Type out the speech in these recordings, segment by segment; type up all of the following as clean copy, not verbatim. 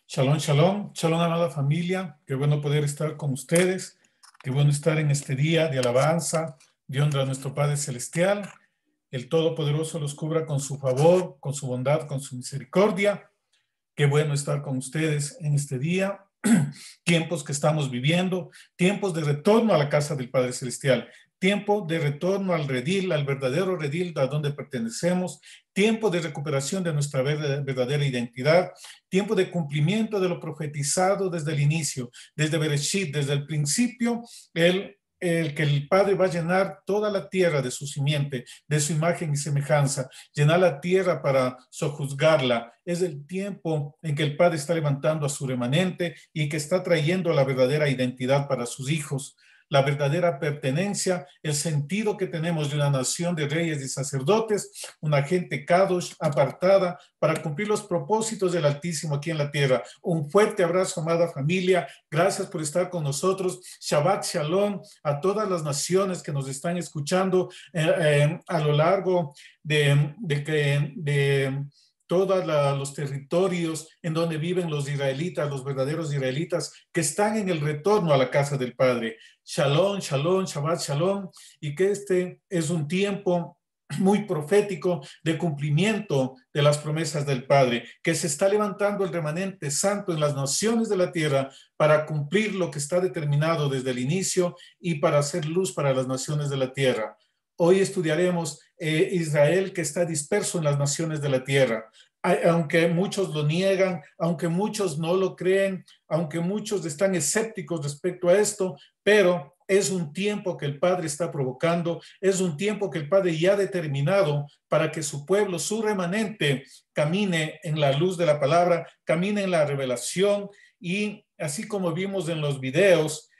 Shalom, shalom, shalom, amada familia. Qué bueno poder estar con ustedes. Qué bueno estar en este día de alabanza, de honra a nuestro Padre Celestial. El Todopoderoso los cubra con su favor, con su bondad, con su misericordia. Qué bueno estar con ustedes en este día. Tiempos que estamos viviendo, tiempos de retorno a la casa del Padre Celestial, tiempo de retorno al redil, al verdadero redil a donde pertenecemos, tiempo de recuperación de nuestra verdadera identidad, tiempo de cumplimiento de lo profetizado desde el inicio, desde Bereshit, desde el principio, el que el Padre va a llenar toda la tierra de su simiente, de su imagen y semejanza, llenar la tierra para sojuzgarla. Es el tiempo en que el Padre está levantando a su remanente y que está trayendo la verdadera identidad para sus hijos, la verdadera pertenencia, el sentido que tenemos de una nación de reyes y sacerdotes, una gente kadosh apartada para cumplir los propósitos del Altísimo aquí en la tierra. Un fuerte abrazo, amada familia. Gracias por estar con nosotros. Shabbat Shalom a todas las naciones que nos están escuchando a lo largo de todos los territorios en donde viven los israelitas, los verdaderos israelitas que están en el retorno a la casa del Padre. Shalom, shalom, Shabbat Shalom, y que este es un tiempo muy profético de cumplimiento de las promesas del Padre, que se está levantando el remanente santo en las naciones de la tierra para cumplir lo que está determinado desde el inicio y para hacer luz para las naciones de la tierra. Hoy estudiaremos Israel que está disperso en las naciones de la tierra. Aunque muchos lo niegan, aunque muchos no lo creen, aunque muchos están escépticos respecto a esto, pero es un tiempo que el Padre está provocando, es un tiempo que el Padre ya ha determinado para que su pueblo, su remanente, camine en la luz de la palabra, camine en la revelación y así como vimos en los videos,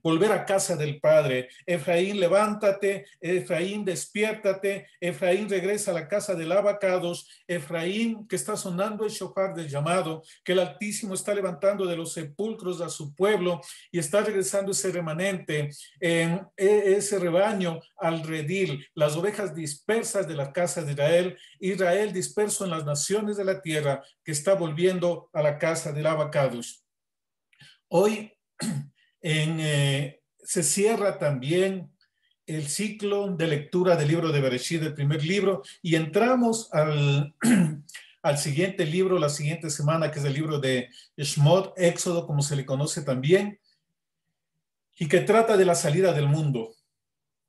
volver a casa del Padre. Efraín, levántate, Efraín, despiértate, Efraín, regresa a la casa del Abacados, Efraín, que está sonando el shofar del llamado, que el Altísimo está levantando de los sepulcros a su pueblo y está regresando ese remanente, ese rebaño al redil, las ovejas dispersas de la casa de Israel, Israel disperso en las naciones de la tierra, que está volviendo a la casa del Abacados. Hoy se cierra también el ciclo de lectura del libro de Bereshit, el primer libro, y entramos al siguiente libro, la siguiente semana, que es el libro de Shemot, Éxodo, como se le conoce también, y que trata de la salida del mundo.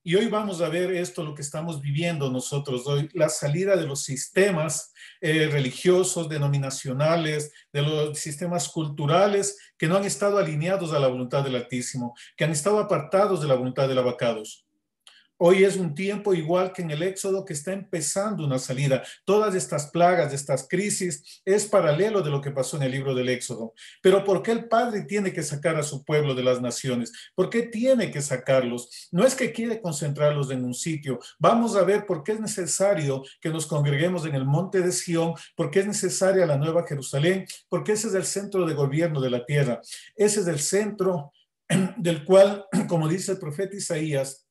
Y hoy vamos a ver esto, lo que estamos viviendo nosotros hoy, la salida de los sistemas religiosos, denominacionales, de los sistemas culturales que no han estado alineados a la voluntad del Altísimo, que han estado apartados de la voluntad del Abacados. Hoy es un tiempo igual que en el Éxodo que está empezando una salida. Todas estas plagas, estas crisis, es paralelo de lo que pasó en el libro del Éxodo. Pero ¿por qué el Padre tiene que sacar a su pueblo de las naciones? ¿Por qué tiene que sacarlos? No es que quiere concentrarlos en un sitio. Vamos a ver por qué es necesario que nos congreguemos en el monte de Sión, por qué es necesaria la Nueva Jerusalén, porque ese es el centro de gobierno de la tierra. Ese es el centro del cual, como dice el profeta Isaías,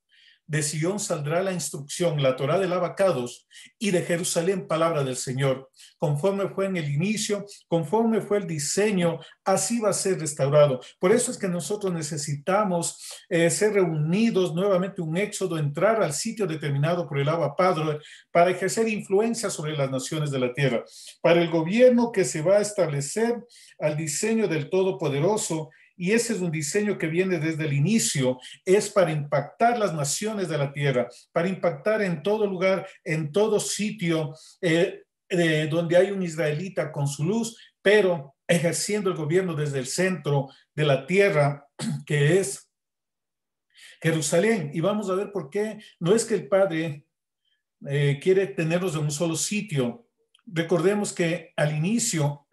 de Sion saldrá la instrucción, la Torá del Abacados, y de Jerusalén palabra del Señor. Conforme fue en el inicio, conforme fue el diseño, así va a ser restaurado. Por eso es que nosotros necesitamos ser reunidos nuevamente, un éxodo, entrar al sitio determinado por el Abba Padre para ejercer influencia sobre las naciones de la tierra, para el gobierno que se va a establecer al diseño del Todopoderoso. Y ese es un diseño que viene desde el inicio, es para impactar las naciones de la tierra, para impactar en todo lugar, en todo sitio donde hay un israelita con su luz, pero ejerciendo el gobierno desde el centro de la tierra, que es Jerusalén. Y vamos a ver por qué. No es que el Padre quiere tenerlos en un solo sitio. Recordemos que al inicio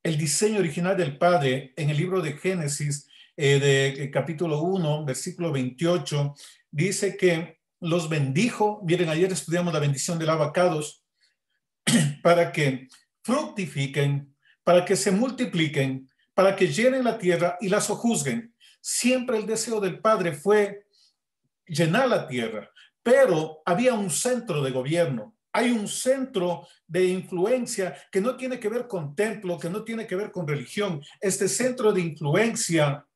el diseño original del Padre en el libro de Génesis, de capítulo 1, versículo 28, dice que los bendijo. Miren, ayer estudiamos la bendición del Abacados, para que fructifiquen, para que se multipliquen, para que llenen la tierra y la sojuzguen. Siempre el deseo del Padre fue llenar la tierra, pero había un centro de gobierno. Hay un centro de influencia que no tiene que ver con templo, que no tiene que ver con religión. Este centro de influencia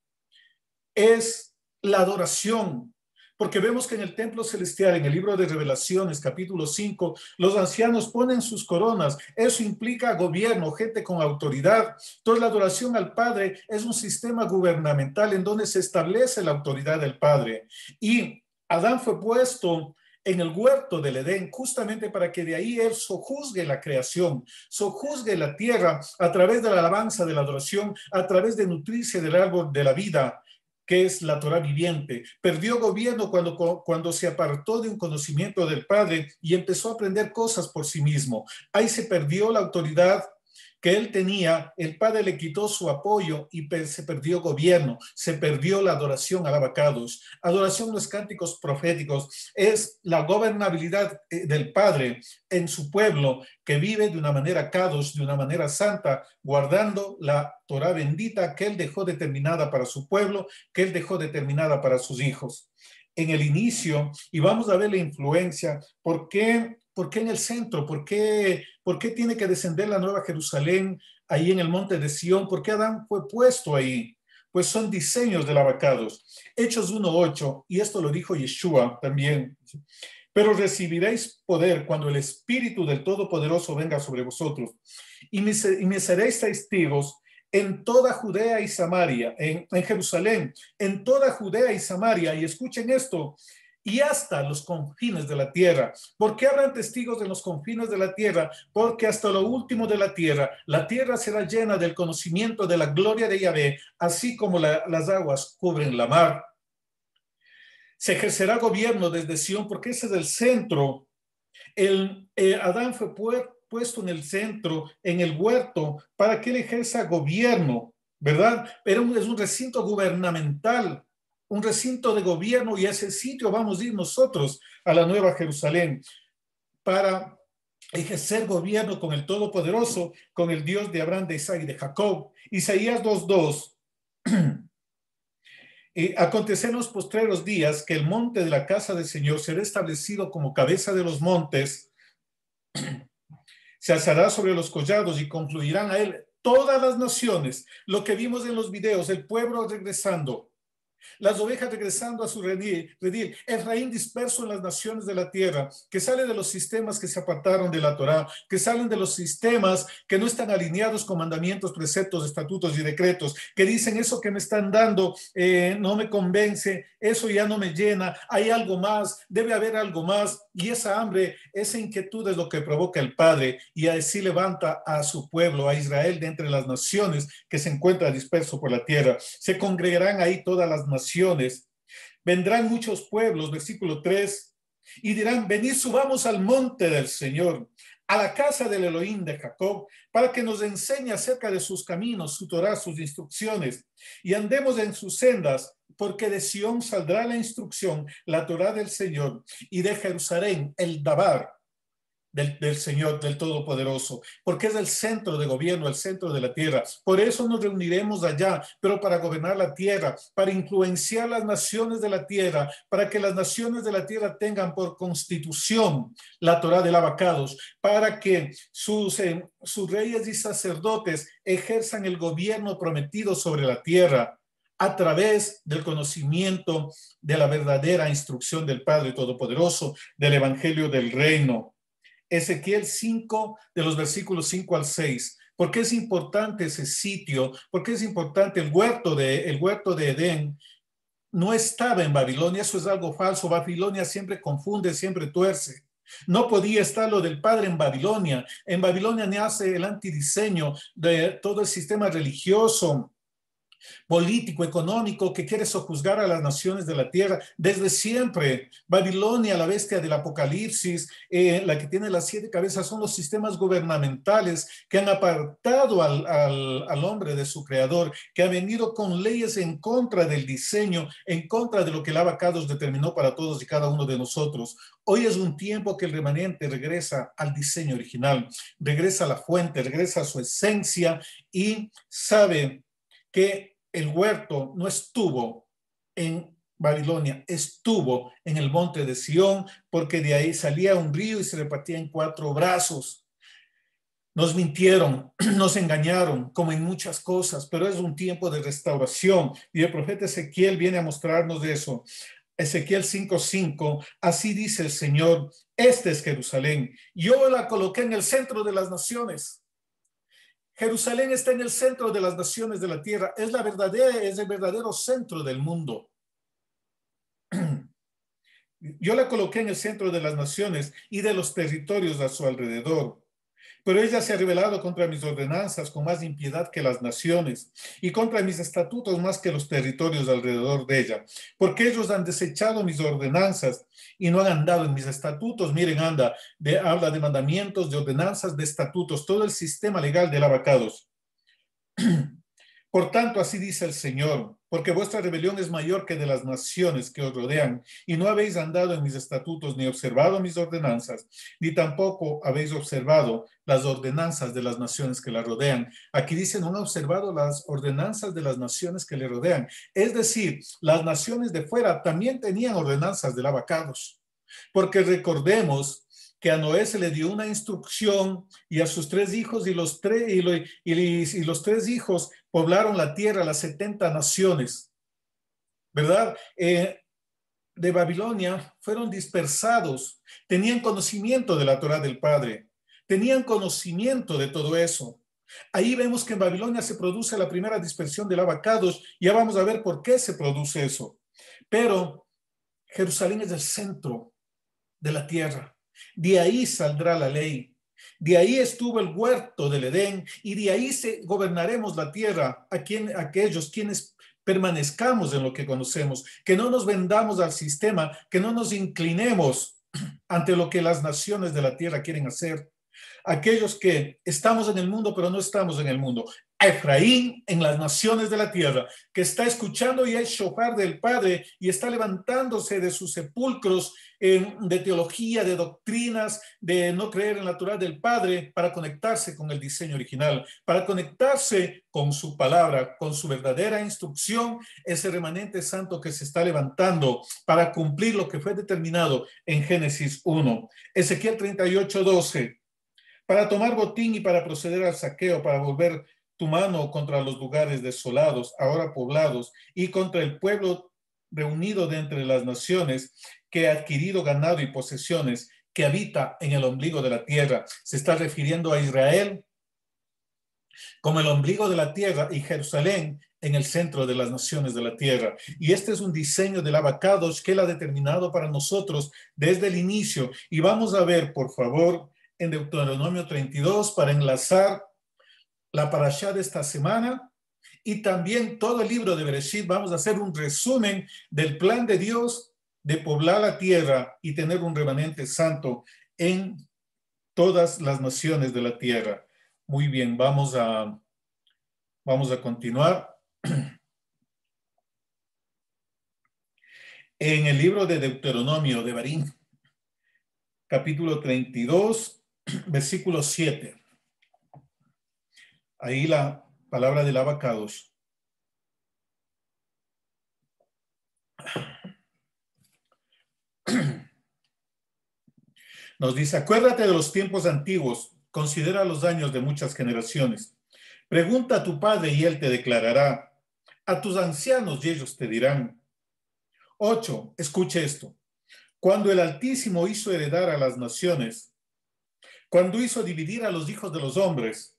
es la adoración, porque vemos que en el templo celestial, en el libro de Revelaciones, capítulo 5, los ancianos ponen sus coronas. Eso implica gobierno, gente con autoridad. Entonces, la adoración al Padre es un sistema gubernamental en donde se establece la autoridad del Padre. Y Adán fue puesto en el huerto del Edén, justamente para que de ahí él sojuzgue la creación, sojuzgue la tierra a través de la alabanza, de la adoración, a través de nutrirse del árbol de la vida, que es la Torah viviente. Perdió gobierno cuando se apartó de un conocimiento del Padre y empezó a aprender cosas por sí mismo. Ahí se perdió la autoridad que él tenía, el Padre le quitó su apoyo y se perdió gobierno, se perdió la adoración al Abacados. Adoración, los cánticos proféticos, es la gobernabilidad del Padre en su pueblo, que vive de una manera kadosh, de una manera santa, guardando la Torah bendita que él dejó determinada para su pueblo, que él dejó determinada para sus hijos. En el inicio, y vamos a ver la influencia, ¿por qué en el centro? ¿Por qué tiene que descender la Nueva Jerusalén ahí en el monte de Sión? ¿Por qué Adán fue puesto ahí? Pues son diseños del Abacados. Hechos 1:8, y esto lo dijo Yeshua también. Pero recibiréis poder cuando el Espíritu del Todopoderoso venga sobre vosotros, y me seréis testigos en toda Judea y Samaria, en Jerusalén, en toda Judea y Samaria. Y escuchen esto, y hasta los confines de la tierra. ¿Por qué habrán testigos en los confines de la tierra? Porque hasta lo último de la tierra será llena del conocimiento de la gloria de Yahvé, así como las aguas cubren la mar. Se ejercerá gobierno desde Sión, porque ese es el centro. Adán fue puesto en el centro, en el huerto, para que él ejerza gobierno, ¿verdad? Pero es un recinto gubernamental, un recinto de gobierno, y a ese sitio vamos a ir nosotros, a la Nueva Jerusalén, para ejercer gobierno con el Todopoderoso, con el Dios de Abraham, de Isaac y de Jacob. Isaías 2:2. Acontecer en los postreros días que el monte de la casa del Señor será establecido como cabeza de los montes, se alzará sobre los collados y concluirán a él todas las naciones. Lo que vimos en los videos, el pueblo regresando, las ovejas regresando a su redil, Efraín disperso en las naciones de la tierra, que sale de los sistemas que se apartaron de la Torá, que salen de los sistemas que no están alineados con mandamientos, preceptos, estatutos y decretos, que dicen eso que me están dando no me convence, eso ya no me llena, hay algo más, debe haber algo más. Y esa hambre, esa inquietud es lo que provoca el Padre, y así levanta a su pueblo, a Israel, de entre las naciones que se encuentra disperso por la tierra. Se congregarán ahí todas las naciones. Vendrán muchos pueblos, versículo 3, y dirán: venid, subamos al monte del Señor, a la casa del Elohim de Jacob, para que nos enseñe acerca de sus caminos, su Torá, sus instrucciones, y andemos en sus sendas, porque de Sión saldrá la instrucción, la Torá del Señor, y de Jerusalén el Dabar, del Señor, del Todopoderoso, porque es el centro de gobierno, el centro de la tierra. Por eso nos reuniremos allá, pero para gobernar la tierra, para influenciar las naciones de la tierra, para que las naciones de la tierra tengan por constitución la Torá del Abacados, para que sus reyes y sacerdotes ejerzan el gobierno prometido sobre la tierra a través del conocimiento de la verdadera instrucción del Padre Todopoderoso, del Evangelio del Reino. Ezequiel 5, de los versículos 5 al 6. ¿Por qué es importante ese sitio? ¿Por qué es importante el huerto de Edén? No estaba en Babilonia, eso es algo falso. Babilonia siempre confunde, siempre tuerce. No podía estar lo del Padre en Babilonia. En Babilonia nace el antidiseño de todo el sistema religioso, político, económico, que quiere sojuzgar a las naciones de la tierra desde siempre. Babilonia, la bestia del Apocalipsis, la que tiene las 7 cabezas, son los sistemas gubernamentales que han apartado al hombre de su creador, que ha venido con leyes en contra del diseño, en contra de lo que el Abacados determinó para todos y cada uno de nosotros. Hoy es un tiempo que el remanente regresa al diseño original, regresa a la fuente, regresa a su esencia y sabe que el huerto no estuvo en Babilonia, estuvo en el monte de Sión, porque de ahí salía un río y se repartía en 4 brazos. Nos mintieron, nos engañaron, como en muchas cosas, pero es un tiempo de restauración y el profeta Ezequiel viene a mostrarnos de eso. Ezequiel 5:5, así dice el Señor, este es Jerusalén, yo la coloqué en el centro de las naciones. Jerusalén está en el centro de las naciones de la tierra, es el verdadero centro del mundo. Yo la coloqué en el centro de las naciones y de los territorios a su alrededor. Pero ella se ha rebelado contra mis ordenanzas con más impiedad que las naciones y contra mis estatutos más que los territorios alrededor de ella, porque ellos han desechado mis ordenanzas y no han andado en mis estatutos. Miren, habla de mandamientos, de ordenanzas, de estatutos, todo el sistema legal del Abacados. Por tanto, así dice el Señor, porque vuestra rebelión es mayor que de las naciones que os rodean, y no habéis andado en mis estatutos, ni observado mis ordenanzas, ni tampoco habéis observado las ordenanzas de las naciones que la rodean. Aquí dice, no han observado las ordenanzas de las naciones que le rodean. Es decir, las naciones de fuera también tenían ordenanzas del Abacados, porque recordemos que a Noé se le dio una instrucción y a sus 3 hijos y los 3 hijos poblaron la tierra, las 70 naciones, ¿verdad? De Babilonia fueron dispersados, tenían conocimiento de la Torá del Padre, tenían conocimiento de todo eso. Ahí vemos que en Babilonia se produce la primera dispersión del Abacados, ya vamos a ver por qué se produce eso. Pero Jerusalén es el centro de la tierra. De ahí saldrá la ley. De ahí estuvo el huerto del Edén y de ahí gobernaremos la tierra a aquellos quienes permanezcamos en lo que conocemos, que no nos vendamos al sistema, que no nos inclinemos ante lo que las naciones de la tierra quieren hacer. Aquellos que estamos en el mundo, pero no estamos en el mundo. A Efraín en las naciones de la tierra, que está escuchando ya el shofar del Padre y está levantándose de sus sepulcros de teología, de doctrinas, de no creer en la Torá del Padre, para conectarse con el diseño original, para conectarse con su palabra, con su verdadera instrucción, ese remanente santo que se está levantando para cumplir lo que fue determinado en Génesis 1. Ezequiel 38:12. Para tomar botín y para proceder al saqueo, para volver tu mano contra los lugares desolados, ahora poblados, y contra el pueblo reunido de entre las naciones que ha adquirido ganado y posesiones, que habita en el ombligo de la tierra. Se está refiriendo a Israel como el ombligo de la tierra y Jerusalén en el centro de las naciones de la tierra. Y este es un diseño del Abacados que él ha determinado para nosotros desde el inicio. Y vamos a ver, por favor, en Deuteronomio 32 para enlazar la parashá de esta semana y también todo el libro de Bereshit. Vamos a hacer un resumen del plan de Dios de poblar la tierra y tener un remanente santo en todas las naciones de la tierra. Muy bien, vamos a continuar. En el libro de Deuteronomio de Barín, capítulo 32, versículo 7. Ahí la palabra del Abacados. Nos dice, acuérdate de los tiempos antiguos, considera los años de muchas generaciones. Pregunta a tu padre y él te declarará, a tus ancianos y ellos te dirán. 8. Escuche esto. Cuando el Altísimo hizo heredar a las naciones, cuando hizo dividir a los hijos de los hombres,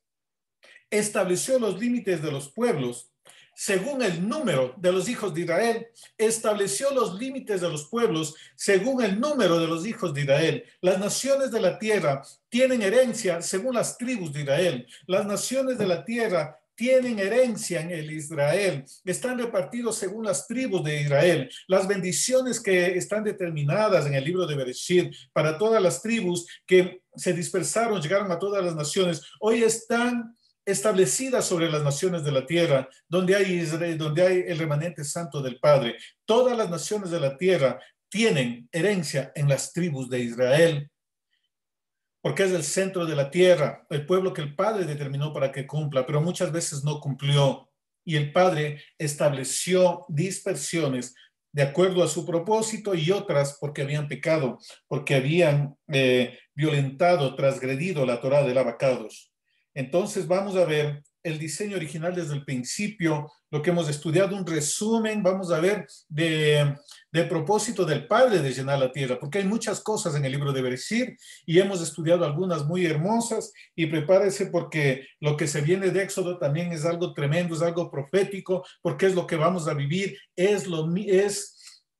estableció los límites de los pueblos según el número de los hijos de Israel, estableció los límites de los pueblos según el número de los hijos de Israel. Las naciones de la tierra tienen herencia según las tribus de Israel. Las naciones de la tierra tienen herencia en el Israel, están repartidos según las tribus de Israel. Las bendiciones que están determinadas en el libro de Bereshit para todas las tribus que se dispersaron, llegaron a todas las naciones, hoy están establecidas sobre las naciones de la tierra, donde hay Israel, donde hay el remanente santo del Padre. Todas las naciones de la tierra tienen herencia en las tribus de Israel, porque es el centro de la tierra, el pueblo que el Padre determinó para que cumpla, pero muchas veces no cumplió. Y el Padre estableció dispersiones de acuerdo a su propósito y otras porque habían pecado, porque habían violentado, transgredido la Torá del Abacados. Entonces vamos a ver el diseño original desde el principio, lo que hemos estudiado, un resumen, vamos a ver del propósito del Padre de llenar la tierra, porque hay muchas cosas en el libro de Bereshit y hemos estudiado algunas muy hermosas, y prepárese porque lo que se viene de Éxodo también es algo tremendo, es algo profético, porque es lo que vamos a vivir, es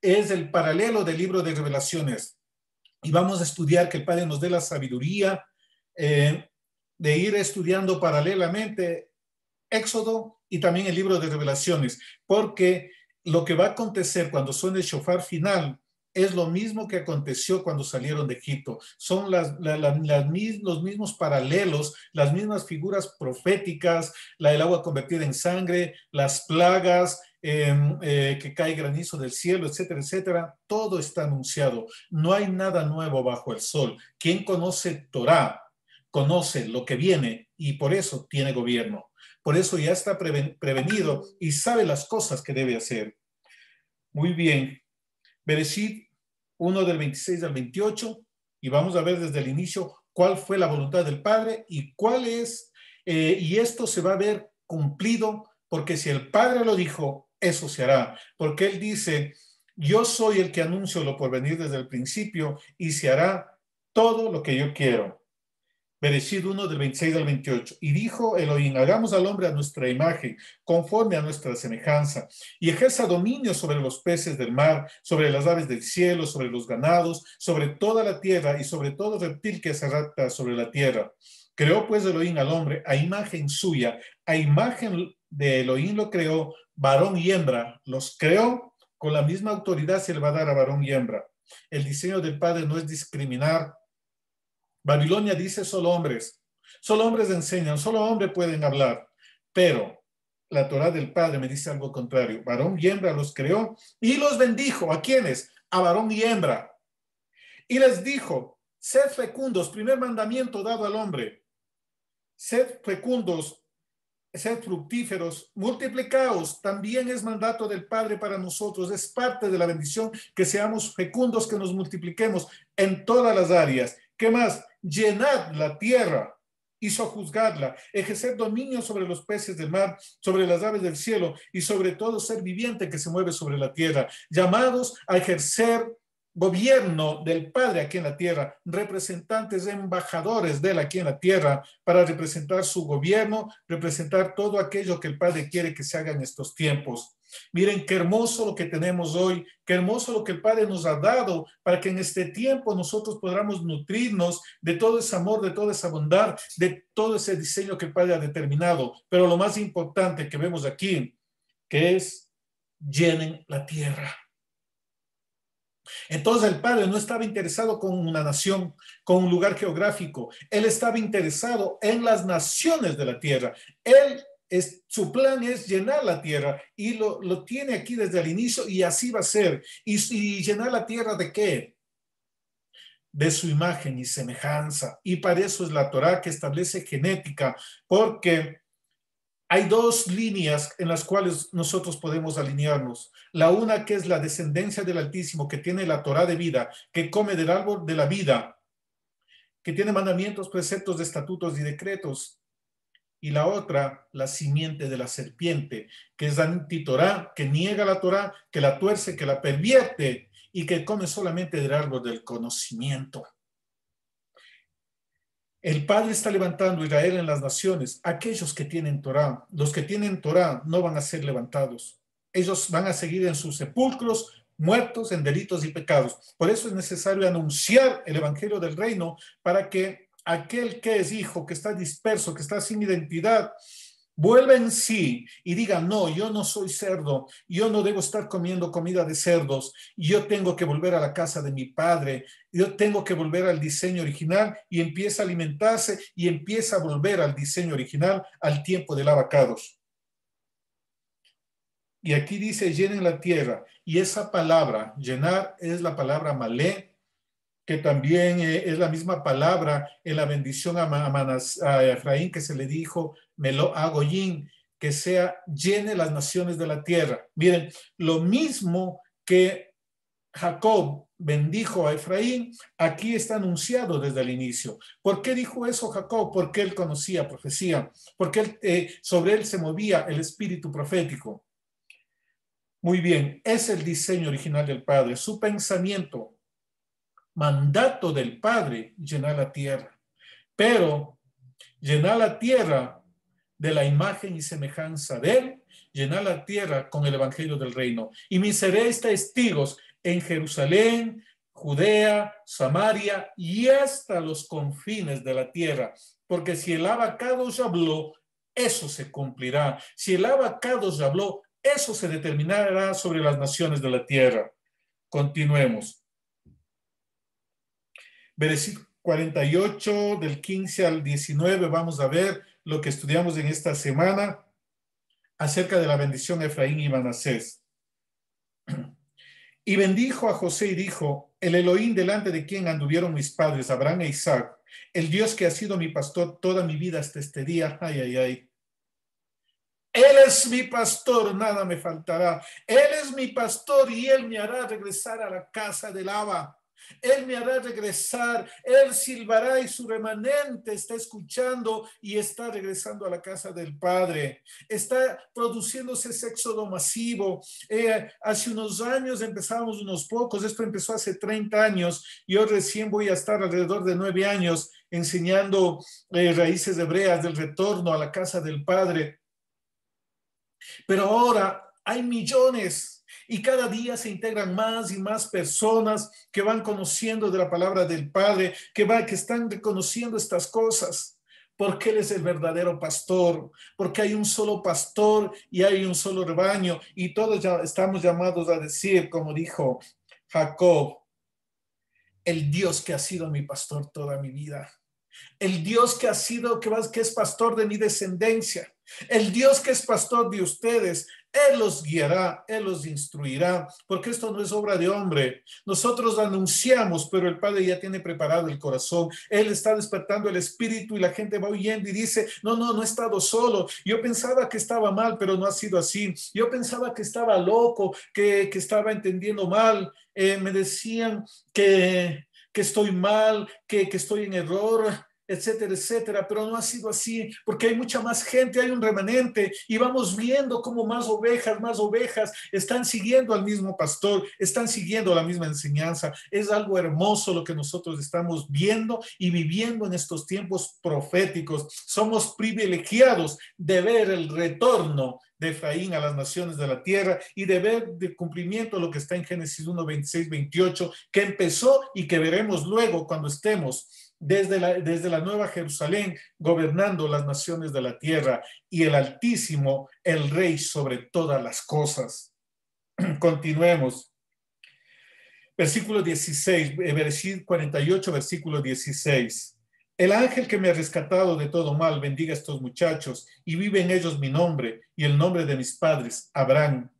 el paralelo del libro de Revelaciones. Y vamos a estudiar que el Padre nos dé la sabiduría de ir estudiando paralelamente Éxodo y también el libro de Revelaciones, porque lo que va a acontecer cuando suene el shofar final es lo mismo que aconteció cuando salieron de Egipto. Son los mismos paralelos, las mismas figuras proféticas, la del agua convertida en sangre, las plagas, que cae granizo del cielo, etcétera, etcétera. Todo está anunciado. No hay nada nuevo bajo el sol. Quien conoce Torá conoce lo que viene y por eso tiene gobierno. Por eso ya está prevenido y sabe las cosas que debe hacer. Muy bien. Bereshit 1 del 26 al 28, y vamos a ver desde el inicio cuál fue la voluntad del Padre y cuál es, y esto se va a ver cumplido, porque si el Padre lo dijo, eso se hará, porque Él dice, yo soy el que anuncio lo por venir desde el principio y se hará todo lo que yo quiero. Bereshit 1 del 26 al 28. Y dijo Elohim, hagamos al hombre a nuestra imagen, conforme a nuestra semejanza, y ejerza dominio sobre los peces del mar, sobre las aves del cielo, sobre los ganados, sobre toda la tierra y sobre todo reptil que se arrastra sobre la tierra. Creó pues Elohim al hombre a imagen suya, a imagen de Elohim lo creó, varón y hembra los creó, con la misma autoridad se le va a dar a varón y hembra. El diseño del Padre no es discriminar. Babilonia dice solo hombres enseñan, solo hombres pueden hablar, pero la Torá del Padre me dice algo contrario. Varón y hembra los creó y los bendijo. ¿A quiénes? A varón y hembra. Y les dijo, sed fecundos, primer mandamiento dado al hombre. Sed fecundos, sed fructíferos, multiplicaos, también es mandato del Padre para nosotros, es parte de la bendición que seamos fecundos, que nos multipliquemos en todas las áreas. ¿Qué más? Llenad la tierra y sojuzgadla, ejercer dominio sobre los peces del mar, sobre las aves del cielo y sobre todo ser viviente que se mueve sobre la tierra, llamados a ejercer gobierno del Padre aquí en la tierra, representantes, embajadores de él aquí en la tierra, para representar su gobierno, representar todo aquello que el Padre quiere que se haga en estos tiempos. Miren qué hermoso lo que tenemos hoy, qué hermoso lo que el Padre nos ha dado para que en este tiempo nosotros podamos nutrirnos de todo ese amor, de toda esa bondad, de todo ese diseño que el Padre ha determinado. Pero lo más importante que vemos aquí, que es llenen la tierra. Entonces el Padre no estaba interesado con una nación, con un lugar geográfico. Él estaba interesado en las naciones de la tierra. Su plan es llenar la tierra y lo tiene aquí desde el inicio y así va a ser. ¿Y llenar la tierra de qué? de su imagen y semejanza. Y para eso es la Torá que establece genética, porque hay dos líneas en las cuales nosotros podemos alinearnos. La una que es la descendencia del Altísimo, que tiene la Torá de vida, que come del árbol de la vida, que tiene mandamientos, preceptos, estatutos y decretos. Y la otra, la simiente de la serpiente, que es anti-Torá, que niega la Torá, que la tuerce, que la pervierte y que come solamente del árbol del conocimiento. El Padre está levantando a Israel en las naciones, aquellos que tienen Torá. Los que tienen Torá no van a ser levantados. Ellos van a seguir en sus sepulcros, muertos en delitos y pecados. Por eso es necesario anunciar el Evangelio del Reino para que aquel que es hijo, que está disperso, que está sin identidad, vuelva en sí y diga, no, yo no soy cerdo, yo no debo estar comiendo comida de cerdos, yo tengo que volver a la casa de mi padre, yo tengo que volver al diseño original y empieza a alimentarse y empieza a volver al diseño original al tiempo del abacados. Y aquí dice, llenen la tierra. Y esa palabra, llenar, es la palabra malé, que también es la misma palabra en la bendición a Efraín que se le dijo, me lo hago yin, que sea llene las naciones de la tierra. Miren, lo mismo que Jacob bendijo a Efraín, aquí está anunciado desde el inicio. ¿Por qué dijo eso Jacob? Porque él conocía profecía, porque sobre él se movía el espíritu profético. Muy bien, es el diseño original del Padre, su pensamiento, mandato del Padre, llenar la tierra. Pero llenar la tierra de la imagen y semejanza de él, llenar la tierra con el evangelio del reino. Y me seréis testigos en Jerusalén, Judea, Samaria y hasta los confines de la tierra. Porque si el abacados habló, eso se cumplirá. Si el abacados habló, eso se determinará sobre las naciones de la tierra. Continuemos. Versículo 48, del 15 al 19, vamos a ver lo que estudiamos en esta semana acerca de la bendición de Efraín y Manasés. Y bendijo a José y dijo, el Elohim delante de quien anduvieron mis padres, Abraham e Isaac, el Dios que ha sido mi pastor toda mi vida hasta este día, ay, ay, ay. Él es mi pastor, nada me faltará. Él es mi pastor y él me hará regresar a la casa del Abba. Él me hará regresar, él silbará y su remanente está escuchando y está regresando a la casa del Padre. Está produciéndose ese éxodo masivo. Hace unos años empezábamos unos pocos, esto empezó hace 30 años. Yo recién voy a estar alrededor de 9 años enseñando raíces hebreas del retorno a la casa del Padre. Pero ahora hay millones y cada día se integran más y más personas que van conociendo de la palabra del Padre, que están reconociendo estas cosas. Porque Él es el verdadero pastor, porque hay un solo pastor y hay un solo rebaño y todos ya estamos llamados a decir, como dijo Jacob, el Dios que ha sido mi pastor toda mi vida. El Dios que ha sido, que es pastor de mi descendencia, el Dios que es pastor de ustedes, Él los guiará, Él los instruirá, porque esto no es obra de hombre. Nosotros anunciamos, pero el Padre ya tiene preparado el corazón. Él está despertando el espíritu y la gente va huyendo y dice, no he estado solo. Yo pensaba que estaba mal, pero no ha sido así. Yo pensaba que estaba loco, que estaba entendiendo mal. Me decían que estoy mal, que estoy en error, etcétera, etcétera, pero no ha sido así, porque hay mucha más gente, hay un remanente, y vamos viendo cómo más ovejas están siguiendo al mismo pastor, están siguiendo la misma enseñanza. Es algo hermoso lo que nosotros estamos viendo y viviendo en estos tiempos proféticos. Somos privilegiados de ver el retorno de Efraín a las naciones de la tierra y de ver de cumplimiento lo que está en Génesis 1, 26, 28, que empezó y que veremos luego cuando estemos desde la Nueva Jerusalén gobernando las naciones de la tierra y el Altísimo, el Rey sobre todas las cosas. Continuemos. Versículo 16, versículo 48, versículo 16. El ángel que me ha rescatado de todo mal bendiga a estos muchachos y vive en ellos mi nombre y el nombre de mis padres, Abraham,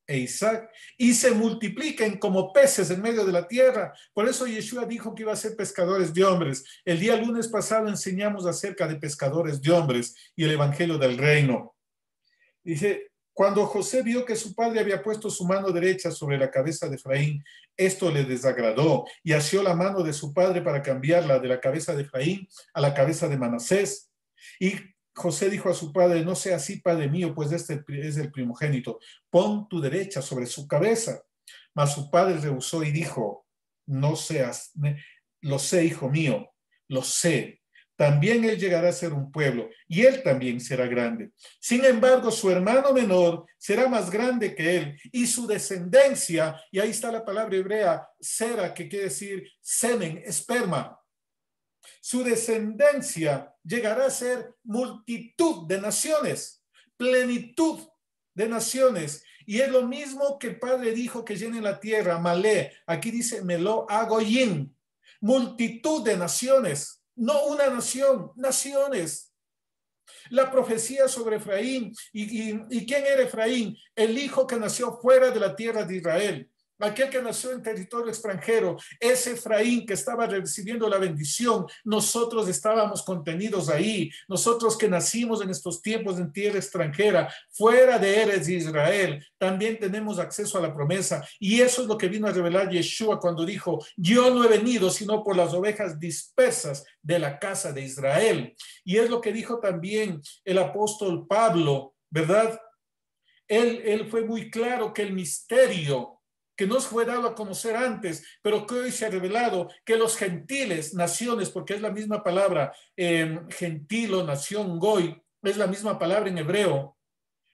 e Isaac, y se multipliquen como peces en medio de la tierra. Por eso Yeshua dijo que iba a ser pescadores de hombres. El día lunes pasado enseñamos acerca de pescadores de hombres y el evangelio del reino. Dice, cuando José vio que su padre había puesto su mano derecha sobre la cabeza de Efraín, esto le desagradó y asió la mano de su padre para cambiarla de la cabeza de Efraín a la cabeza de Manasés. Y José dijo a su padre, no sea así, padre mío, pues este es el primogénito. Pon tu derecha sobre su cabeza. Mas su padre rehusó y dijo, no seas, lo sé, hijo mío, lo sé. También él llegará a ser un pueblo y él también será grande. Sin embargo, su hermano menor será más grande que él y su descendencia, y ahí está la palabra hebrea, sera, que quiere decir semen, esperma. Su descendencia llegará a ser multitud de naciones, plenitud de naciones. Y es lo mismo que el Padre dijo que llene la tierra, Malé. Aquí dice Meló Agoyin, multitud de naciones, no una nación, naciones. La profecía sobre Efraín. ¿Y quién era Efraín? El hijo que nació fuera de la tierra de Israel. Aquel que nació en territorio extranjero, ese Efraín que estaba recibiendo la bendición, nosotros estábamos contenidos ahí, nosotros que nacimos en estos tiempos en tierra extranjera, fuera de Eretz de Israel, también tenemos acceso a la promesa, y eso es lo que vino a revelar Yeshua cuando dijo, yo no he venido sino por las ovejas dispersas de la casa de Israel, y es lo que dijo también el apóstol Pablo, ¿verdad? Él fue muy claro que el misterio que nos fue dado a conocer antes, pero que hoy se ha revelado, que los gentiles, naciones, porque es la misma palabra, gentil o nación, goy, es la misma palabra en hebreo,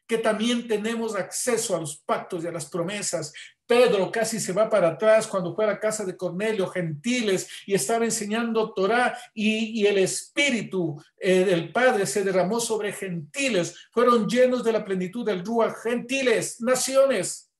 que también tenemos acceso a los pactos y a las promesas. Pedro casi se va para atrás cuando fue a la casa de Cornelio, gentiles, y estaba enseñando Torá, y el Espíritu del Padre se derramó sobre gentiles, fueron llenos de la plenitud del Ruach, gentiles, naciones.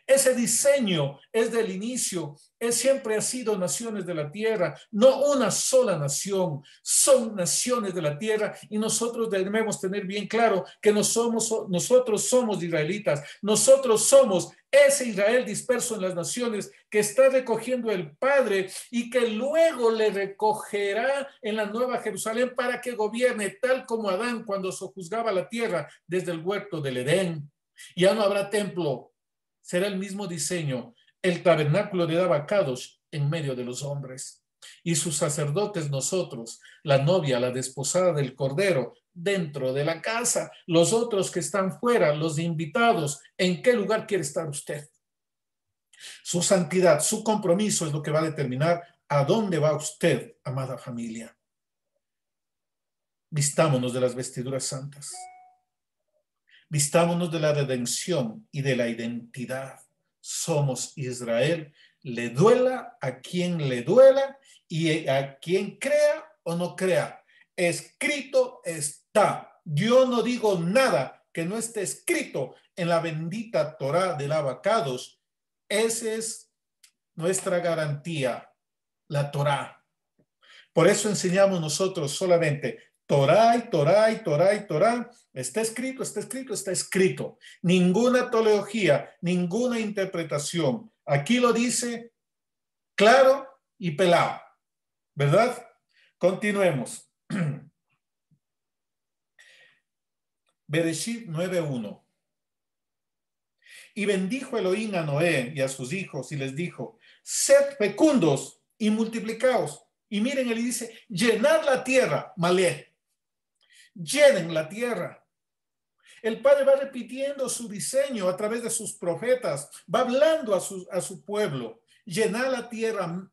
Ese diseño es del inicio, siempre ha sido naciones de la tierra, no una sola nación, son naciones de la tierra, y nosotros debemos tener bien claro que nosotros somos israelitas, nosotros somos ese Israel disperso en las naciones que está recogiendo el Padre y que luego le recogerá en la Nueva Jerusalén para que gobierne tal como Adán cuando sojuzgaba la tierra desde el huerto del Edén. Ya no habrá templo. Será el mismo diseño, el tabernáculo de Dabacadosh en medio de los hombres. Y sus sacerdotes nosotros, la novia, la desposada del Cordero, dentro de la casa, los otros que están fuera, los invitados. ¿En qué lugar quiere estar usted? Su santidad, su compromiso es lo que va a determinar a dónde va usted, amada familia. Vistámonos de las vestiduras santas. Vistámonos de la redención y de la identidad. Somos Israel, le duela a quien le duela y a quien crea o no crea. Escrito está. Yo no digo nada que no esté escrito en la bendita Torá del Abacados. Esa es nuestra garantía, la Torá. Por eso enseñamos nosotros solamente Torá y Torá y Torá y Torá. Está escrito, está escrito, está escrito. Ninguna teología, ninguna interpretación. Aquí lo dice claro y pelado, ¿verdad? Continuemos. Bereshit 9:1. Y bendijo Elohim a Noé y a sus hijos y les dijo, sed fecundos y multiplicaos. Y miren, él dice, llenad la tierra, malé. Llenen la tierra. El Padre va repitiendo su diseño a través de sus profetas, va hablando a su pueblo. Llenar la tierra,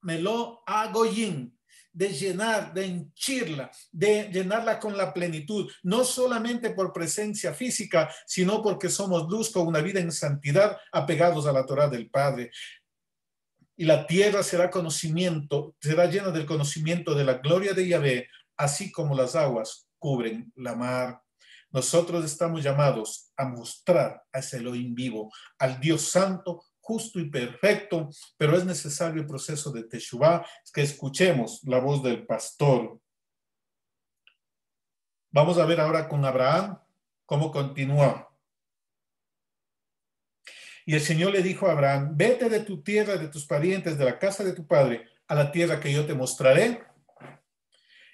meló agoyin, de llenar, de henchirla, de llenarla con la plenitud, no solamente por presencia física, sino porque somos luz con una vida en santidad, apegados a la Torá del Padre. Y la tierra será conocimiento, será llena del conocimiento de la gloria de Yahvé, así como las aguas cubren la mar. Nosotros estamos llamados a mostrar a ese Elohim vivo, al Dios santo, justo y perfecto, pero es necesario el proceso de Teshuvá, que escuchemos la voz del pastor. Vamos a ver ahora con Abraham cómo continúa. Y el Señor le dijo a Abraham, vete de tu tierra, de tus parientes, de la casa de tu padre, a la tierra que yo te mostraré,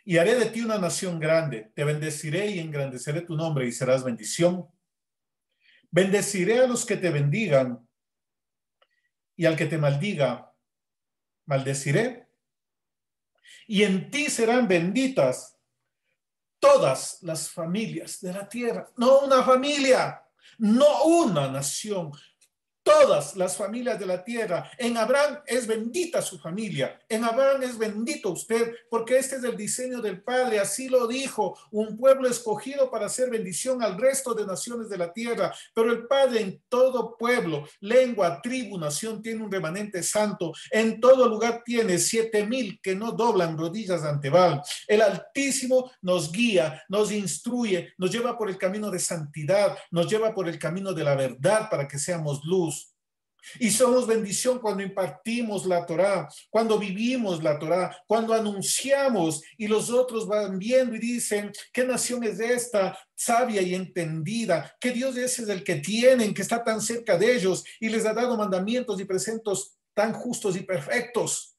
y haré de ti una nación grande. Te bendeciré y engrandeceré tu nombre y serás bendición. Bendeciré a los que te bendigan, y al que te maldiga, maldeciré. Y en ti serán benditas todas las familias de la tierra. No una familia, no una nación. Todas las familias de la tierra. En Abraham es bendita su familia. En Abraham es bendito usted, porque este es el diseño del Padre. Así lo dijo, un pueblo escogido para hacer bendición al resto de naciones de la tierra. Pero el Padre en todo pueblo, lengua, tribu, nación tiene un remanente santo. En todo lugar tiene 7,000 que no doblan rodillas ante Baal. El Altísimo nos guía, nos instruye, nos lleva por el camino de santidad, nos lleva por el camino de la verdad para que seamos luz. Y somos bendición cuando impartimos la Torá, cuando vivimos la Torá, cuando anunciamos y los otros van viendo y dicen, ¿qué nación es esta? Sabia y entendida. ¿Qué Dios ese es el que tienen, que está tan cerca de ellos y les ha dado mandamientos y preceptos tan justos y perfectos?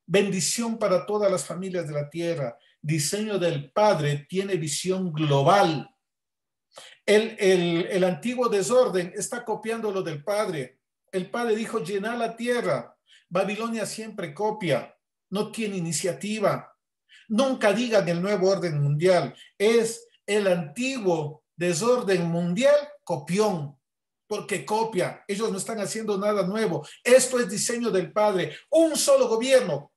Bendición para todas las familias de la tierra. Diseño del Padre tiene visión global. El antiguo desorden está copiando lo del Padre. El Padre dijo, llenar la tierra. Babilonia siempre copia, no tiene iniciativa. Nunca digan el nuevo orden mundial. Es el antiguo desorden mundial copión, porque copia. Ellos no están haciendo nada nuevo. Esto es diseño del Padre. Un solo gobierno,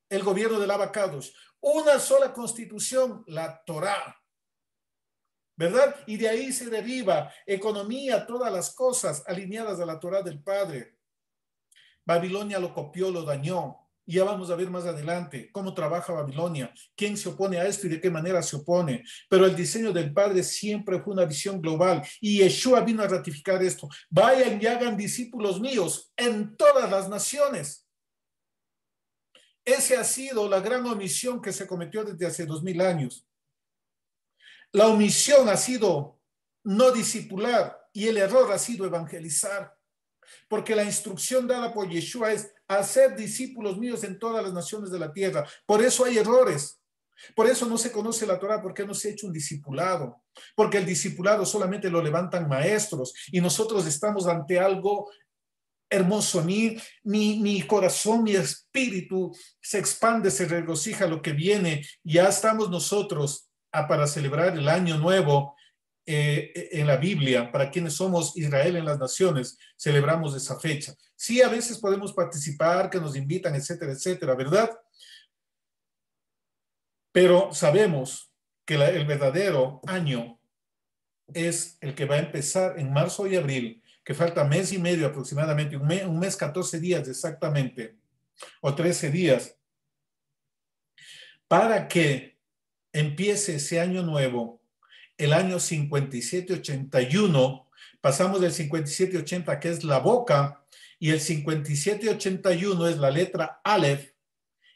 el gobierno del Abacados. Una sola constitución, la Torá. ¿Verdad? Y de ahí se deriva economía, todas las cosas alineadas a la Torá del Padre. Babilonia lo copió, lo dañó. Y ya vamos a ver más adelante cómo trabaja Babilonia, quién se opone a esto y de qué manera se opone. Pero el diseño del Padre siempre fue una visión global y Yeshua vino a ratificar esto. Vayan y hagan discípulos míos en todas las naciones. Esa ha sido la gran omisión que se cometió desde hace 2000 años. La omisión ha sido no discipular y el error ha sido evangelizar. Porque la instrucción dada por Yeshua es hacer discípulos míos en todas las naciones de la tierra. Por eso hay errores. Por eso no se conoce la Torá, porque no se ha hecho un discipulado. Porque el discipulado solamente lo levantan maestros y nosotros estamos ante algo hermoso. Mi corazón, mi espíritu se expande, se regocija lo que viene. Ya estamos nosotros para celebrar el año nuevo en la Biblia. Para quienes somos Israel en las naciones, celebramos esa fecha. Sí, a veces podemos participar, que nos invitan, etcétera, etcétera, ¿verdad? Pero sabemos que el verdadero año es el que va a empezar en marzo y abril, que falta mes y medio aproximadamente, un mes 14 días exactamente, o 13 días, para que empiece ese año nuevo, el año 5781. Pasamos del 5780, que es la boca, y el 5781 es la letra Aleph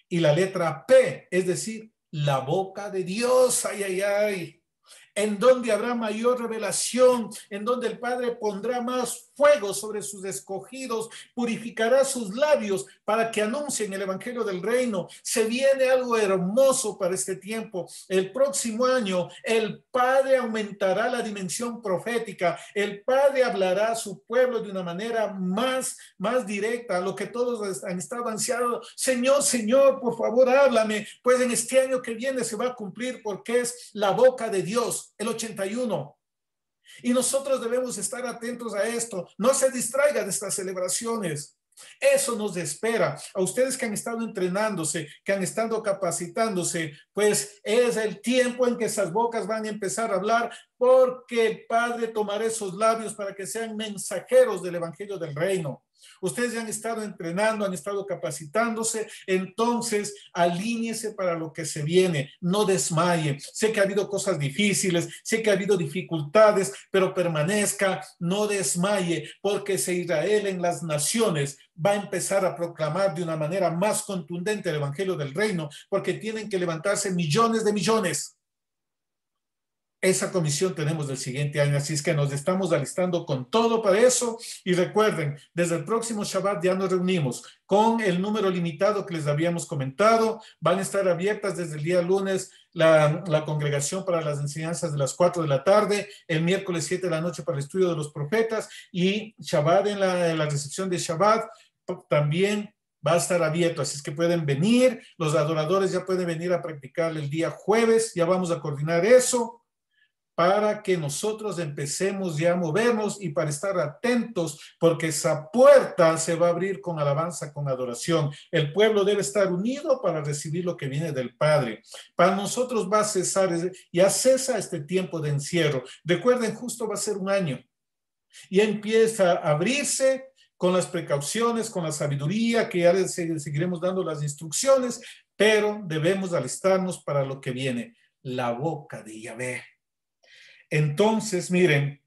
y la letra P, es decir, la boca de Dios. Ay, ay, ay. En donde habrá mayor revelación, en donde el Padre pondrá más fuego sobre sus escogidos, purificará sus labios para que anuncien el Evangelio del Reino. Se viene algo hermoso para este tiempo. El próximo año, el Padre aumentará la dimensión profética. El Padre hablará a su pueblo de una manera más directa, a lo que todos han estado ansiando. Señor, Señor, por favor, háblame. Pues en este año que viene se va a cumplir, porque es la boca de Dios, el 81. Y nosotros debemos estar atentos a esto. No se distraiga de estas celebraciones. Eso nos espera. A ustedes que han estado entrenándose, que han estado capacitándose, pues es el tiempo en que esas bocas van a empezar a hablar, porque el Padre tomará esos labios para que sean mensajeros del Evangelio del Reino. Ustedes ya han estado entrenando, han estado capacitándose, entonces alíñese para lo que se viene, no desmaye. Sé que ha habido cosas difíciles, sé que ha habido dificultades, pero permanezca, no desmaye, porque si Israel en las naciones va a empezar a proclamar de una manera más contundente el Evangelio del Reino, porque tienen que levantarse millones de millones. Esa comisión tenemos del siguiente año, así es que nos estamos alistando con todo para eso. Y recuerden, desde el próximo Shabbat ya nos reunimos con el número limitado que les habíamos comentado. Van a estar abiertas desde el día lunes la congregación para las enseñanzas de las 4 de la tarde, el miércoles 7 de la noche para el estudio de los profetas y Shabbat en la recepción de Shabbat también va a estar abierto, así es que pueden venir, los adoradores ya pueden venir a practicar el día jueves, ya vamos a coordinar eso para que nosotros empecemos ya a movernos y para estar atentos, porque esa puerta se va a abrir con alabanza, con adoración. El pueblo debe estar unido para recibir lo que viene del Padre. Para nosotros va a cesar, ya cesa este tiempo de encierro. Recuerden, justo va a ser un año. Y empieza a abrirse con las precauciones, con la sabiduría, que ya les seguiremos dando las instrucciones, pero debemos alistarnos para lo que viene, la boca de Yahvé. Entonces, miren,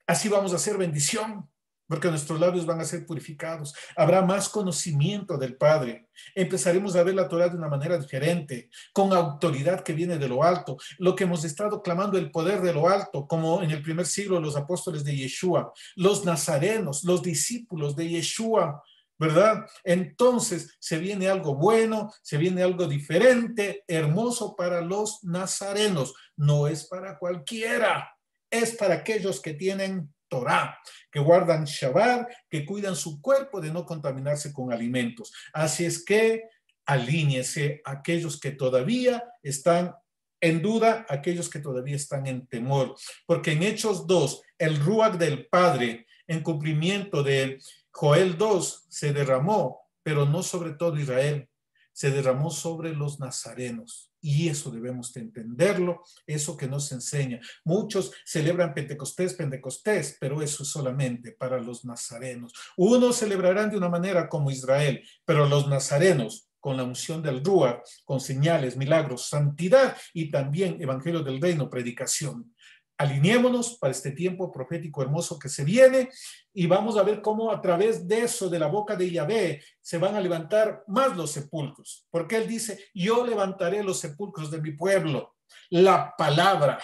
así vamos a hacer bendición, porque nuestros labios van a ser purificados. Habrá más conocimiento del Padre. Empezaremos a ver la Torah de una manera diferente, con autoridad que viene de lo alto. Lo que hemos estado clamando, el poder de lo alto, como en el primer siglo los apóstoles de Yeshua, los nazarenos, los discípulos de Yeshua, ¿verdad? Entonces se viene algo bueno, se viene algo diferente, hermoso para los nazarenos. No es para cualquiera, es para aquellos que tienen Torah, que guardan Shabbat, que cuidan su cuerpo de no contaminarse con alimentos. Así es que alíñese a aquellos que todavía están en duda, aquellos que todavía están en temor, porque en Hechos 2, el Ruach del Padre, en cumplimiento de Joel 2, se derramó, pero no sobre todo Israel, se derramó sobre los nazarenos. Y eso debemos de entenderlo, eso que nos enseña. Muchos celebran Pentecostés, pero eso es solamente para los nazarenos. Unos celebrarán de una manera como Israel, pero los nazarenos, con la unción del Ruach, con señales, milagros, santidad y también evangelio del reino, predicación. Alineémonos para este tiempo profético hermoso que se viene y vamos a ver cómo a través de eso, de la boca de Yahvé, se van a levantar más los sepulcros. Porque él dice, yo levantaré los sepulcros de mi pueblo. La palabra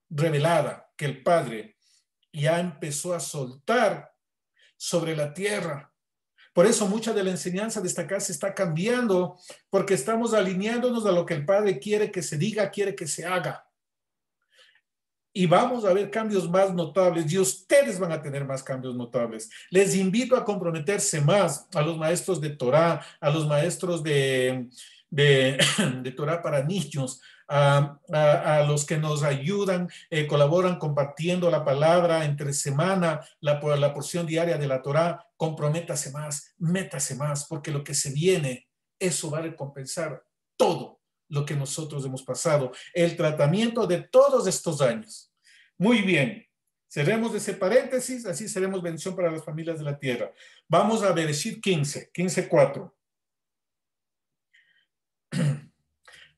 revelada que el Padre ya empezó a soltar sobre la tierra. Por eso mucha de la enseñanza de esta casa está cambiando, porque estamos alineándonos a lo que el Padre quiere que se diga, quiere que se haga. Y vamos a ver cambios más notables y ustedes van a tener más cambios notables. Les invito a comprometerse más a los maestros de Torah, a los maestros de Torah para niños, a los que nos ayudan, colaboran compartiendo la palabra entre semana, la porción diaria de la Torah. Comprométase más, métase más, porque lo que se viene, eso va a recompensar todo lo que nosotros hemos pasado, el tratamiento de todos estos años. Muy bien, cerremos ese paréntesis, así seremos bendición para las familias de la tierra. Vamos a Bereshit 15:4.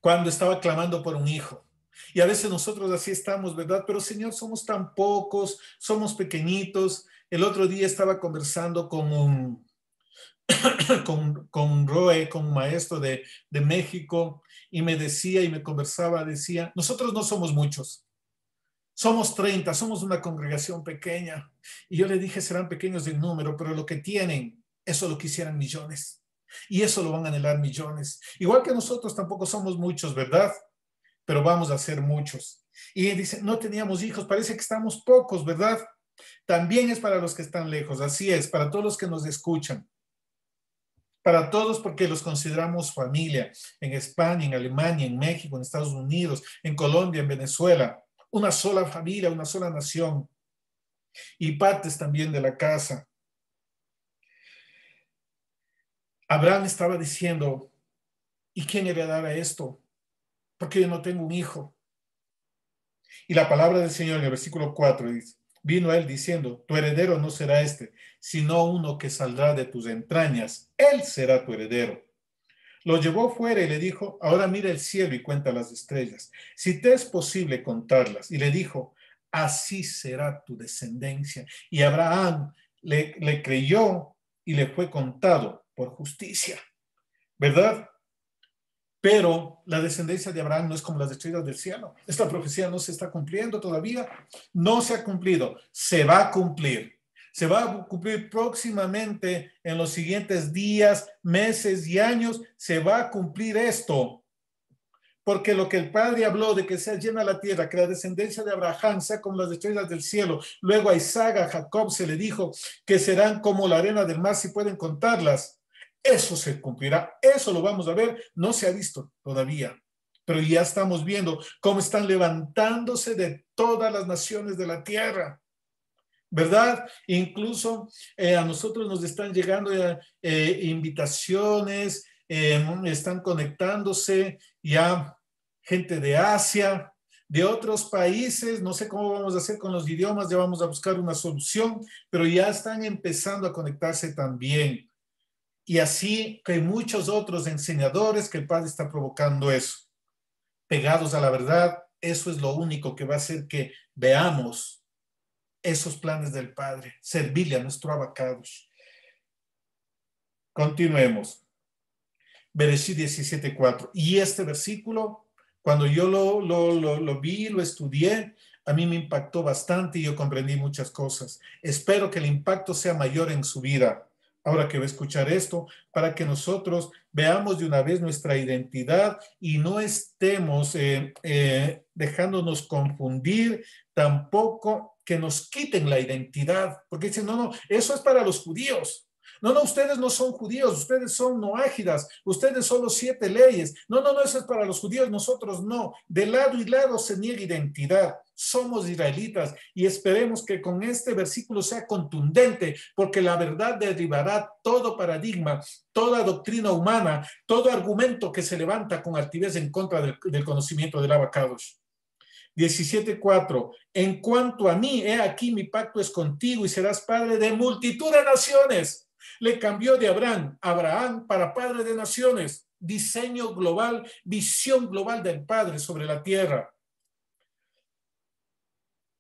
Cuando estaba clamando por un hijo. Y a veces nosotros así estamos, ¿verdad? Pero Señor, somos tan pocos, somos pequeñitos. El otro día estaba conversando con Roe, con un maestro de México, y me decía y me conversaba, decía, nosotros no somos muchos. Somos 30, somos una congregación pequeña. Y yo le dije, serán pequeños en número, pero lo que tienen, eso lo quisieran millones. Y eso lo van a anhelar millones. Igual que nosotros tampoco somos muchos, ¿verdad? Pero vamos a ser muchos. Y dice, no teníamos hijos, parece que estamos pocos, ¿verdad? También es para los que están lejos, así es, para todos los que nos escuchan. Para todos porque los consideramos familia. En España, en Alemania, en México, en Estados Unidos, en Colombia, en Venezuela. Una sola familia, una sola nación y partes también de la casa. Abraham estaba diciendo, ¿y quién heredará esto? Porque yo no tengo un hijo. Y la palabra del Señor en el versículo 4 dice, vino a él diciendo, tu heredero no será este, sino uno que saldrá de tus entrañas. Él será tu heredero. Lo llevó fuera y le dijo, ahora mira el cielo y cuenta las estrellas, si te es posible contarlas. Y le dijo, así será tu descendencia. Y Abraham le creyó y le fue contado por justicia, ¿verdad? Pero la descendencia de Abraham no es como las estrellas del cielo. Esta profecía no se está cumpliendo todavía. No se ha cumplido. Se va a cumplir. Se va a cumplir próximamente en los siguientes días, meses y años. Se va a cumplir esto. Porque lo que el Padre habló de que sea llena la tierra, que la descendencia de Abraham sea como las estrellas del cielo. Luego a Isaac, a Jacob se le dijo que serán como la arena del mar si pueden contarlas. Eso se cumplirá, eso lo vamos a ver, no se ha visto todavía, pero ya estamos viendo cómo están levantándose de todas las naciones de la tierra, ¿verdad? Incluso a nosotros nos están llegando invitaciones, están conectándose ya gente de Asia, de otros países, no sé cómo vamos a hacer con los idiomas, ya vamos a buscar una solución, pero ya están empezando a conectarse también. Y así que hay muchos otros enseñadores que el Padre está provocando eso. Pegados a la verdad, eso es lo único que va a hacer que veamos esos planes del Padre, servirle a nuestro abacados. Continuemos. Bereshit 17:4. Y este versículo, cuando yo lo vi, lo estudié, a mí me impactó bastante y yo comprendí muchas cosas. Espero que el impacto sea mayor en su vida. Ahora que va a escuchar esto, para que nosotros veamos de una vez nuestra identidad y no estemos dejándonos confundir, tampoco que nos quiten la identidad, porque dicen, no, eso es para los judíos. No, ustedes no son judíos, ustedes son noágidas, ustedes son los 7 leyes. No, eso es para los judíos, nosotros no. De lado y lado se niega identidad. Somos israelitas y esperemos que con este versículo sea contundente, porque la verdad derribará todo paradigma, toda doctrina humana, todo argumento que se levanta con altivez en contra del conocimiento del Abacadosh. 17:4. En cuanto a mí, he aquí mi pacto es contigo y serás padre de multitud de naciones. Le cambió de Abraham para padre de naciones. Diseño global, visión global del Padre sobre la tierra.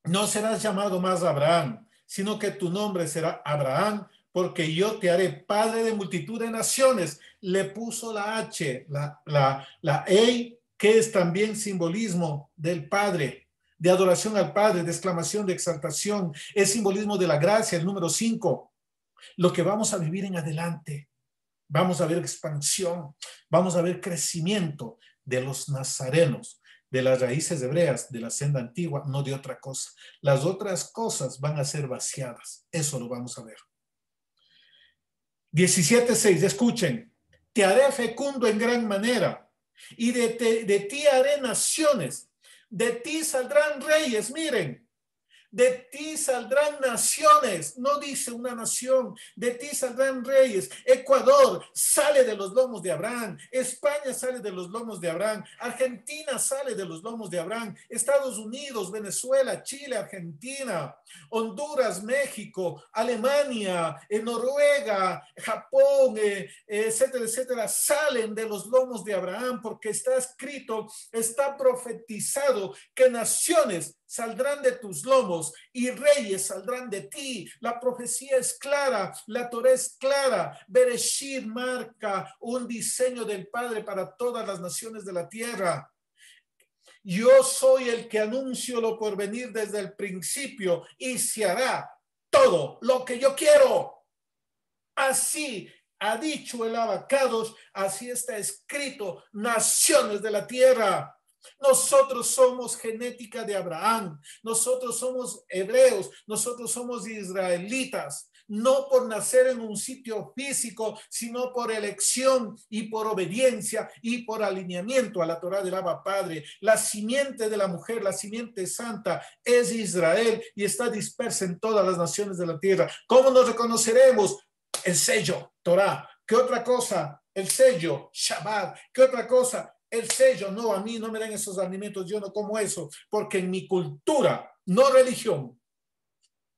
No serás llamado más Abraham, sino que tu nombre será Abraham, porque yo te haré padre de multitud de naciones. Le puso la H, la E, que es también simbolismo del Padre, de adoración al Padre, de exclamación, de exaltación. Es simbolismo de la gracia, el número 5. Lo que vamos a vivir en adelante. Vamos a ver expansión, vamos a ver crecimiento de los nazarenos, de las raíces hebreas, de la senda antigua, no de otra cosa. Las otras cosas van a ser vaciadas. Eso lo vamos a ver. 17:6, escuchen. Te haré fecundo en gran manera y de ti haré naciones. De ti saldrán reyes, miren. De ti saldrán naciones, no dice una nación, de ti saldrán reyes. Ecuador sale de los lomos de Abraham, España sale de los lomos de Abraham, Argentina sale de los lomos de Abraham, Estados Unidos, Venezuela, Chile, Argentina, Honduras, México, Alemania, Noruega, Japón, etcétera, etcétera, salen de los lomos de Abraham porque está escrito, está profetizado que naciones saldrán de tus lomos y reyes saldrán de ti. La profecía es clara, la Torá es clara. Bereshit marca un diseño del Padre para todas las naciones de la tierra. Yo soy el que anuncio lo por venir desde el principio y se hará todo lo que yo quiero. Así ha dicho el Abacados, así está escrito, naciones de la tierra. Nosotros somos genética de Abraham, nosotros somos hebreos, nosotros somos israelitas, no por nacer en un sitio físico, sino por elección y por obediencia y por alineamiento a la Torá del Abba Padre. La simiente de la mujer, la simiente santa es Israel y está dispersa en todas las naciones de la tierra. ¿Cómo nos reconoceremos? El sello, Torá. ¿Qué otra cosa? El sello, Shabbat. ¿Qué otra cosa? El sello. No, a mí no me dan esos alimentos, yo no como eso, porque en mi cultura, no religión,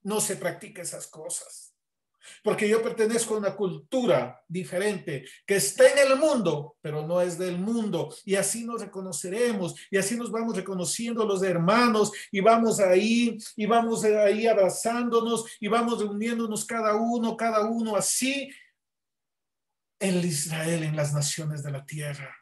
no se practica esas cosas. Porque yo pertenezco a una cultura diferente que está en el mundo, pero no es del mundo. Y así nos reconoceremos y así nos vamos reconociendo los hermanos y vamos ahí abrazándonos y vamos reuniéndonos cada uno así. El Israel en las naciones de la tierra.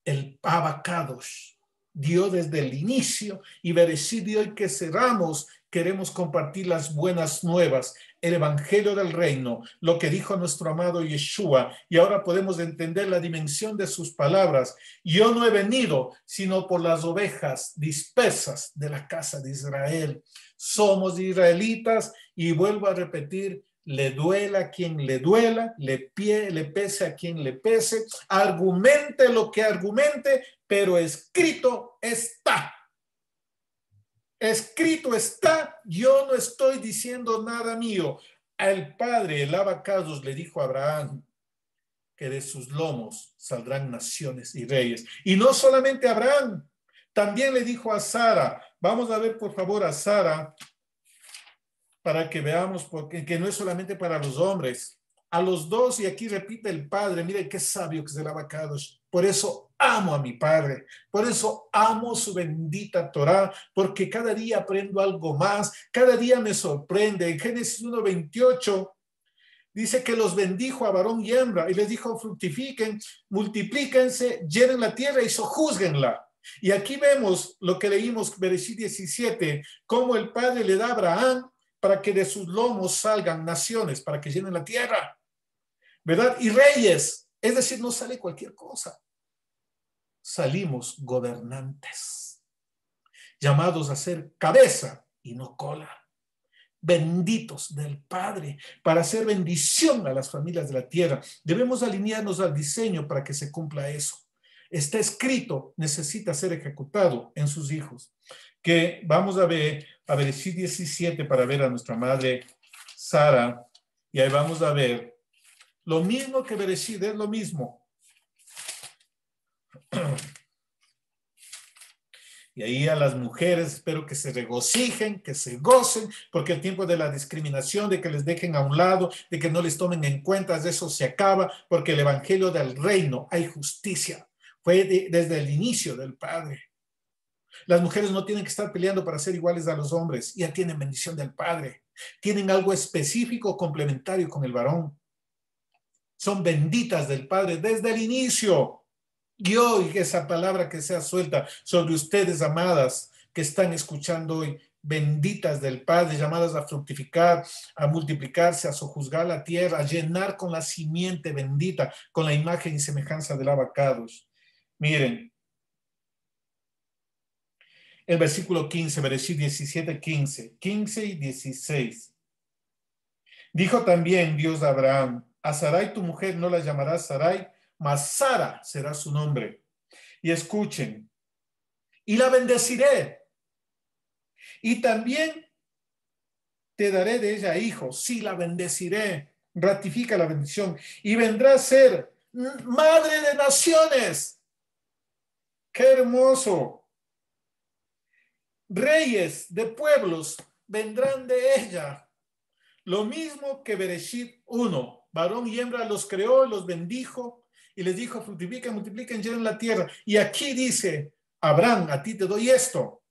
el Abacados dio desde el inicio y Bereshit de hoy que cerramos, queremos compartir las buenas nuevas, el evangelio del reino, lo que dijo nuestro amado Yeshua, y ahora podemos entender la dimensión de sus palabras. Yo no he venido sino por las ovejas dispersas de la casa de Israel. Somos israelitas y vuelvo a repetir, le duela a quien le duela, le pese a quien le pese, argumente lo que argumente, pero escrito está. Escrito está, yo no estoy diciendo nada mío. El padre, el Abacados, le dijo a Abraham que de sus lomos saldrán naciones y reyes. Y no solamente a Abraham, también le dijo a Sara. Vamos a ver por favor a Sara para que veamos porque, que no es solamente para los hombres. A los dos, y aquí repite el padre, mire qué sabio que es el Abacados. Por eso amo a mi padre, por eso amo su bendita Torá, porque cada día aprendo algo más, cada día me sorprende. En Génesis 1:28 dice que los bendijo a varón y hembra y les dijo fructifiquen, multiplíquense, llenen la tierra y sojúzguenla. Y aquí vemos lo que leímos, Bereshit 17, cómo el padre le da a Abraham para que de sus lomos salgan naciones, para que llenen la tierra, ¿verdad? Y reyes, es decir, no sale cualquier cosa. Salimos gobernantes, llamados a ser cabeza y no cola. Benditos del Padre, para hacer bendición a las familias de la tierra. Debemos alinearnos al diseño para que se cumpla eso. Está escrito, necesita ser ejecutado en sus hijos. Que vamos a ver Bereshit 17 para ver a nuestra madre Sara, y ahí vamos a ver lo mismo que Bereshit, es lo mismo. Y ahí a las mujeres espero que se regocijen, que se gocen, porque el tiempo de la discriminación, de que les dejen a un lado, de que no les tomen en cuenta, de eso se acaba, porque el evangelio del reino hay justicia. Fue desde el inicio del Padre. Las mujeres no tienen que estar peleando para ser iguales a los hombres, ya tienen bendición del Padre. Tienen algo específico complementario con el varón. Son benditas del Padre desde el inicio. Y hoy esa palabra que sea suelta sobre ustedes, amadas, que están escuchando hoy, benditas del Padre, llamadas a fructificar, a multiplicarse, a sojuzgar la tierra, a llenar con la simiente bendita, con la imagen y semejanza del Abacados. Miren, el versículo 15, Bereshit 17, 15 y 16. Dijo también Dios a Abraham, a Sarai tu mujer no la llamarás Sarai, mas Sara será su nombre. Y escuchen, y la bendeciré, y también te daré de ella hijos, sí, la bendeciré, ratifica la bendición, y vendrá a ser madre de naciones. ¡Qué hermoso! Reyes de pueblos vendrán de ella. Lo mismo que Bereshit 1, varón y hembra los creó, los bendijo, y les dijo, fructifiquen, multipliquen, llenen la tierra. Y aquí dice, Abraham, a ti te doy esto,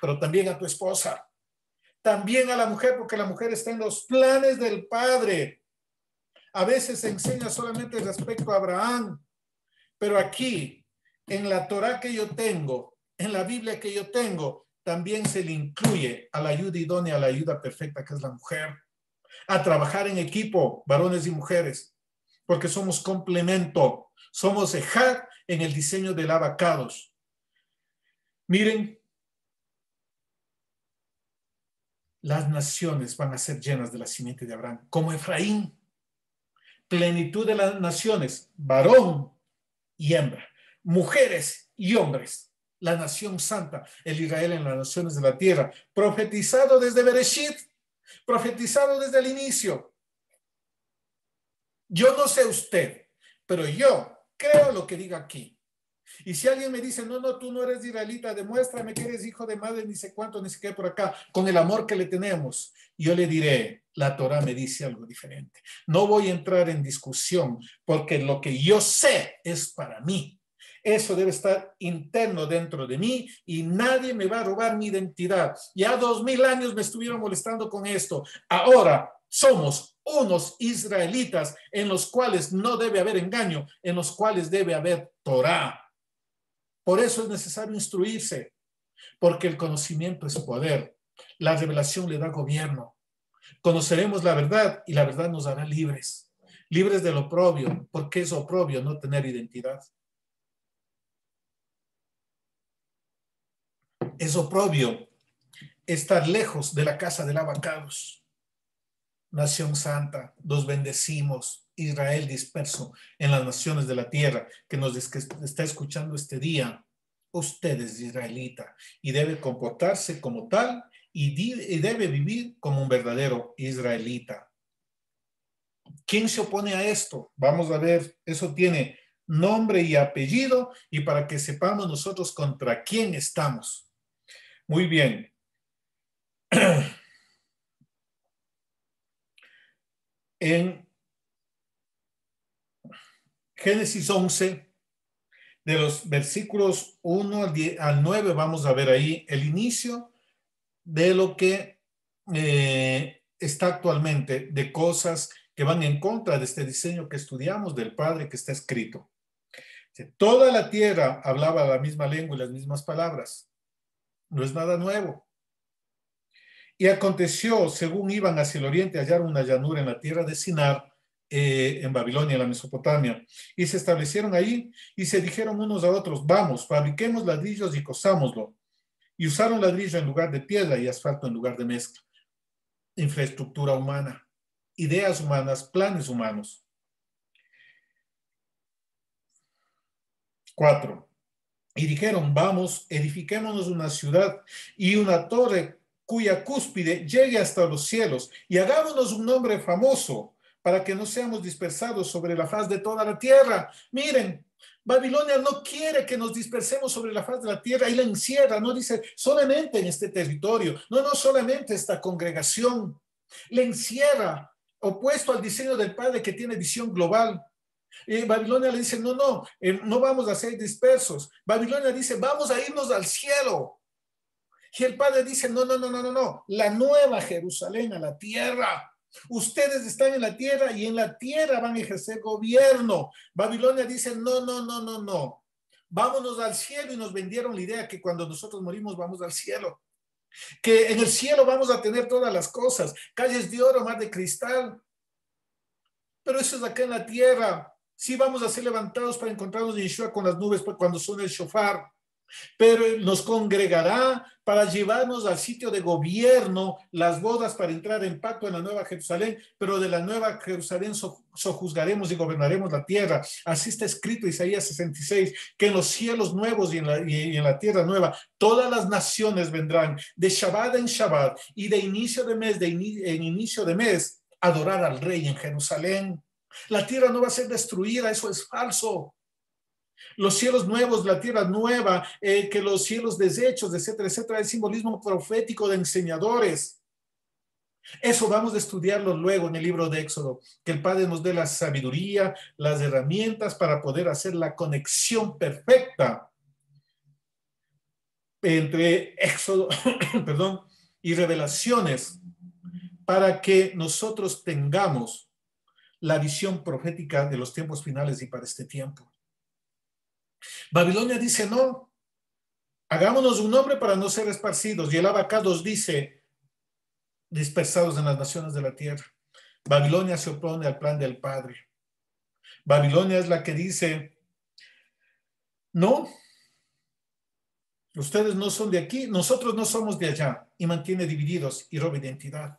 pero también a tu esposa, también a la mujer, porque la mujer está en los planes del Padre. A veces se enseña solamente respecto a Abraham, pero aquí, en la Torá que yo tengo, en la Biblia que yo tengo, también se le incluye a la ayuda idónea, a la ayuda perfecta, que es la mujer. A trabajar en equipo, varones y mujeres, porque somos complemento, somos ejad en el diseño del Abacados. Miren, las naciones van a ser llenas de la simiente de Abraham, como Efraín. Plenitud de las naciones, varón y hembra, mujeres y hombres. La nación santa, el Israel en las naciones de la tierra, profetizado desde Bereshit, profetizado desde el inicio. Yo no sé usted, pero yo creo lo que diga aquí. Y si alguien me dice, no, no, tú no eres israelita, demuéstrame que eres hijo de madre, ni sé cuánto, ni sé qué por acá, con el amor que le tenemos, yo le diré, la Torá me dice algo diferente. No voy a entrar en discusión, porque lo que yo sé es para mí. Eso debe estar interno dentro de mí y nadie me va a robar mi identidad. Ya 2000 años me estuvieron molestando con esto. Ahora Somos unos israelitas en los cuales no debe haber engaño, en los cuales debe haber Torá. Por eso es necesario instruirse, porque el conocimiento es poder. La revelación le da gobierno. Conoceremos la verdad y la verdad nos hará libres. Libres del oprobio, porque es oprobio no tener identidad. Es oprobio estar lejos de la casa del abacados. Nación santa, los bendecimos. Israel disperso en las naciones de la tierra, que nos está escuchando este día. Usted es israelita y debe comportarse como tal y debe vivir como un verdadero israelita. ¿Quién se opone a esto? Vamos a ver, eso tiene nombre y apellido y para que sepamos nosotros contra quién estamos. Muy bien. En Génesis 11, de los versículos 1 al 9, vamos a ver ahí el inicio de lo que está actualmente, de cosas que van en contra de este diseño que estudiamos del Padre que está escrito. Toda la tierra hablaba la misma lengua y las mismas palabras. No es nada nuevo. Y aconteció, según iban hacia el oriente, hallaron una llanura en la tierra de Sinar, en Babilonia, en la Mesopotamia, y se establecieron ahí y se dijeron unos a otros, vamos, fabriquemos ladrillos y cosámoslo. Y usaron ladrillo en lugar de piedra y asfalto en lugar de mezcla. Infraestructura humana, ideas humanas, planes humanos. 4. Y dijeron, vamos, edifiquémonos una ciudad y una torre cuya cúspide llegue hasta los cielos y hagámonos un nombre famoso para que no seamos dispersados sobre la faz de toda la tierra. Miren, Babilonia no quiere que nos dispersemos sobre la faz de la tierra y la encierra, no dice solamente en este territorio, no solamente esta congregación, la encierra, opuesto al diseño del Padre que tiene visión global. Babilonia le dice, no vamos a ser dispersos. Babilonia dice, vamos a irnos al cielo. Y el Padre dice, no, la nueva Jerusalén a la tierra. Ustedes están en la tierra y en la tierra van a ejercer gobierno. Babilonia dice, no. Vámonos al cielo y nos vendieron la idea que cuando nosotros morimos vamos al cielo. Que en el cielo vamos a tener todas las cosas, calles de oro, mar de cristal. Pero eso es acá en la tierra. Sí vamos a ser levantados para encontrarnos en Yeshua con las nubes cuando suene el shofar, pero nos congregará para llevarnos al sitio de gobierno, las bodas para entrar en pacto en la Nueva Jerusalén, pero de la Nueva Jerusalén sojuzgaremos y gobernaremos la tierra. Así está escrito Isaías 66, que en los cielos nuevos y en la tierra nueva, todas las naciones vendrán de Shabbat en Shabbat y de inicio de mes, en inicio de mes, adorar al Rey en Jerusalén. La tierra no va a ser destruida, eso es falso. Los cielos nuevos, la tierra nueva, que los cielos deshechos, etcétera, etcétera, es simbolismo profético de enseñadores. Eso vamos a estudiarlo luego en el libro de Éxodo, que el Padre nos dé la sabiduría, las herramientas para poder hacer la conexión perfecta entre Éxodo, perdón, y revelaciones para que nosotros tengamos la visión profética de los tiempos finales y para este tiempo. Babilonia dice, no, hagámonos un nombre para no ser esparcidos. Y el Abacados dice, dispersados en las naciones de la tierra. Babilonia se opone al plan del Padre. Babilonia es la que dice, no, ustedes no son de aquí, nosotros no somos de allá, y mantiene divididos y roba identidad.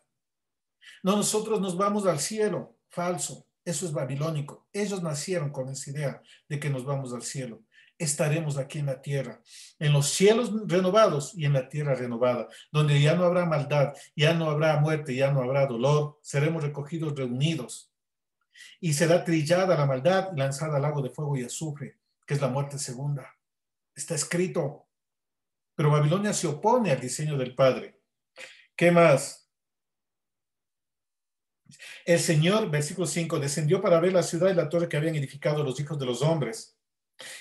No, nosotros nos vamos al cielo, falso, eso es babilónico. Ellos nacieron con esa idea de que nos vamos al cielo. Estaremos aquí en la tierra, en los cielos renovados y en la tierra renovada, donde ya no habrá maldad, ya no habrá muerte, ya no habrá dolor, seremos recogidos, reunidos, y será trillada la maldad y lanzada al lago de fuego y azufre, que es la muerte segunda. Está escrito. Pero Babilonia se opone al diseño del Padre. ¿Qué más? El Señor, versículo 5, descendió para ver la ciudad y la torre que habían edificado los hijos de los hombres.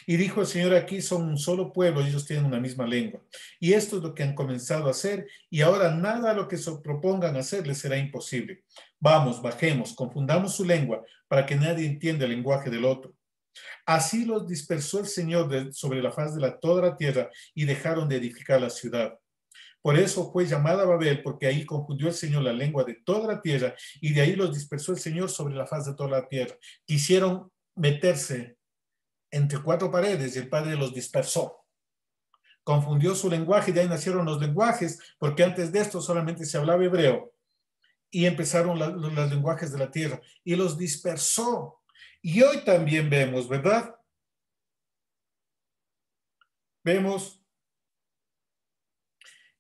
Y dijo el Señor, aquí son un solo pueblo y ellos tienen una misma lengua. Y esto es lo que han comenzado a hacer y ahora nada a lo que se propongan hacer les será imposible. Vamos, bajemos, confundamos su lengua para que nadie entienda el lenguaje del otro. Así los dispersó el Señor sobre la faz de toda la tierra y dejaron de edificar la ciudad. Por eso fue llamada Babel, porque ahí confundió el Señor la lengua de toda la tierra y de ahí los dispersó el Señor sobre la faz de toda la tierra. Quisieron meterse entre cuatro paredes y el Padre los dispersó. Confundió su lenguaje y de ahí nacieron los lenguajes, porque antes de esto solamente se hablaba hebreo y empezaron los lenguajes de la tierra y los dispersó. Y hoy también vemos, ¿verdad? Vemos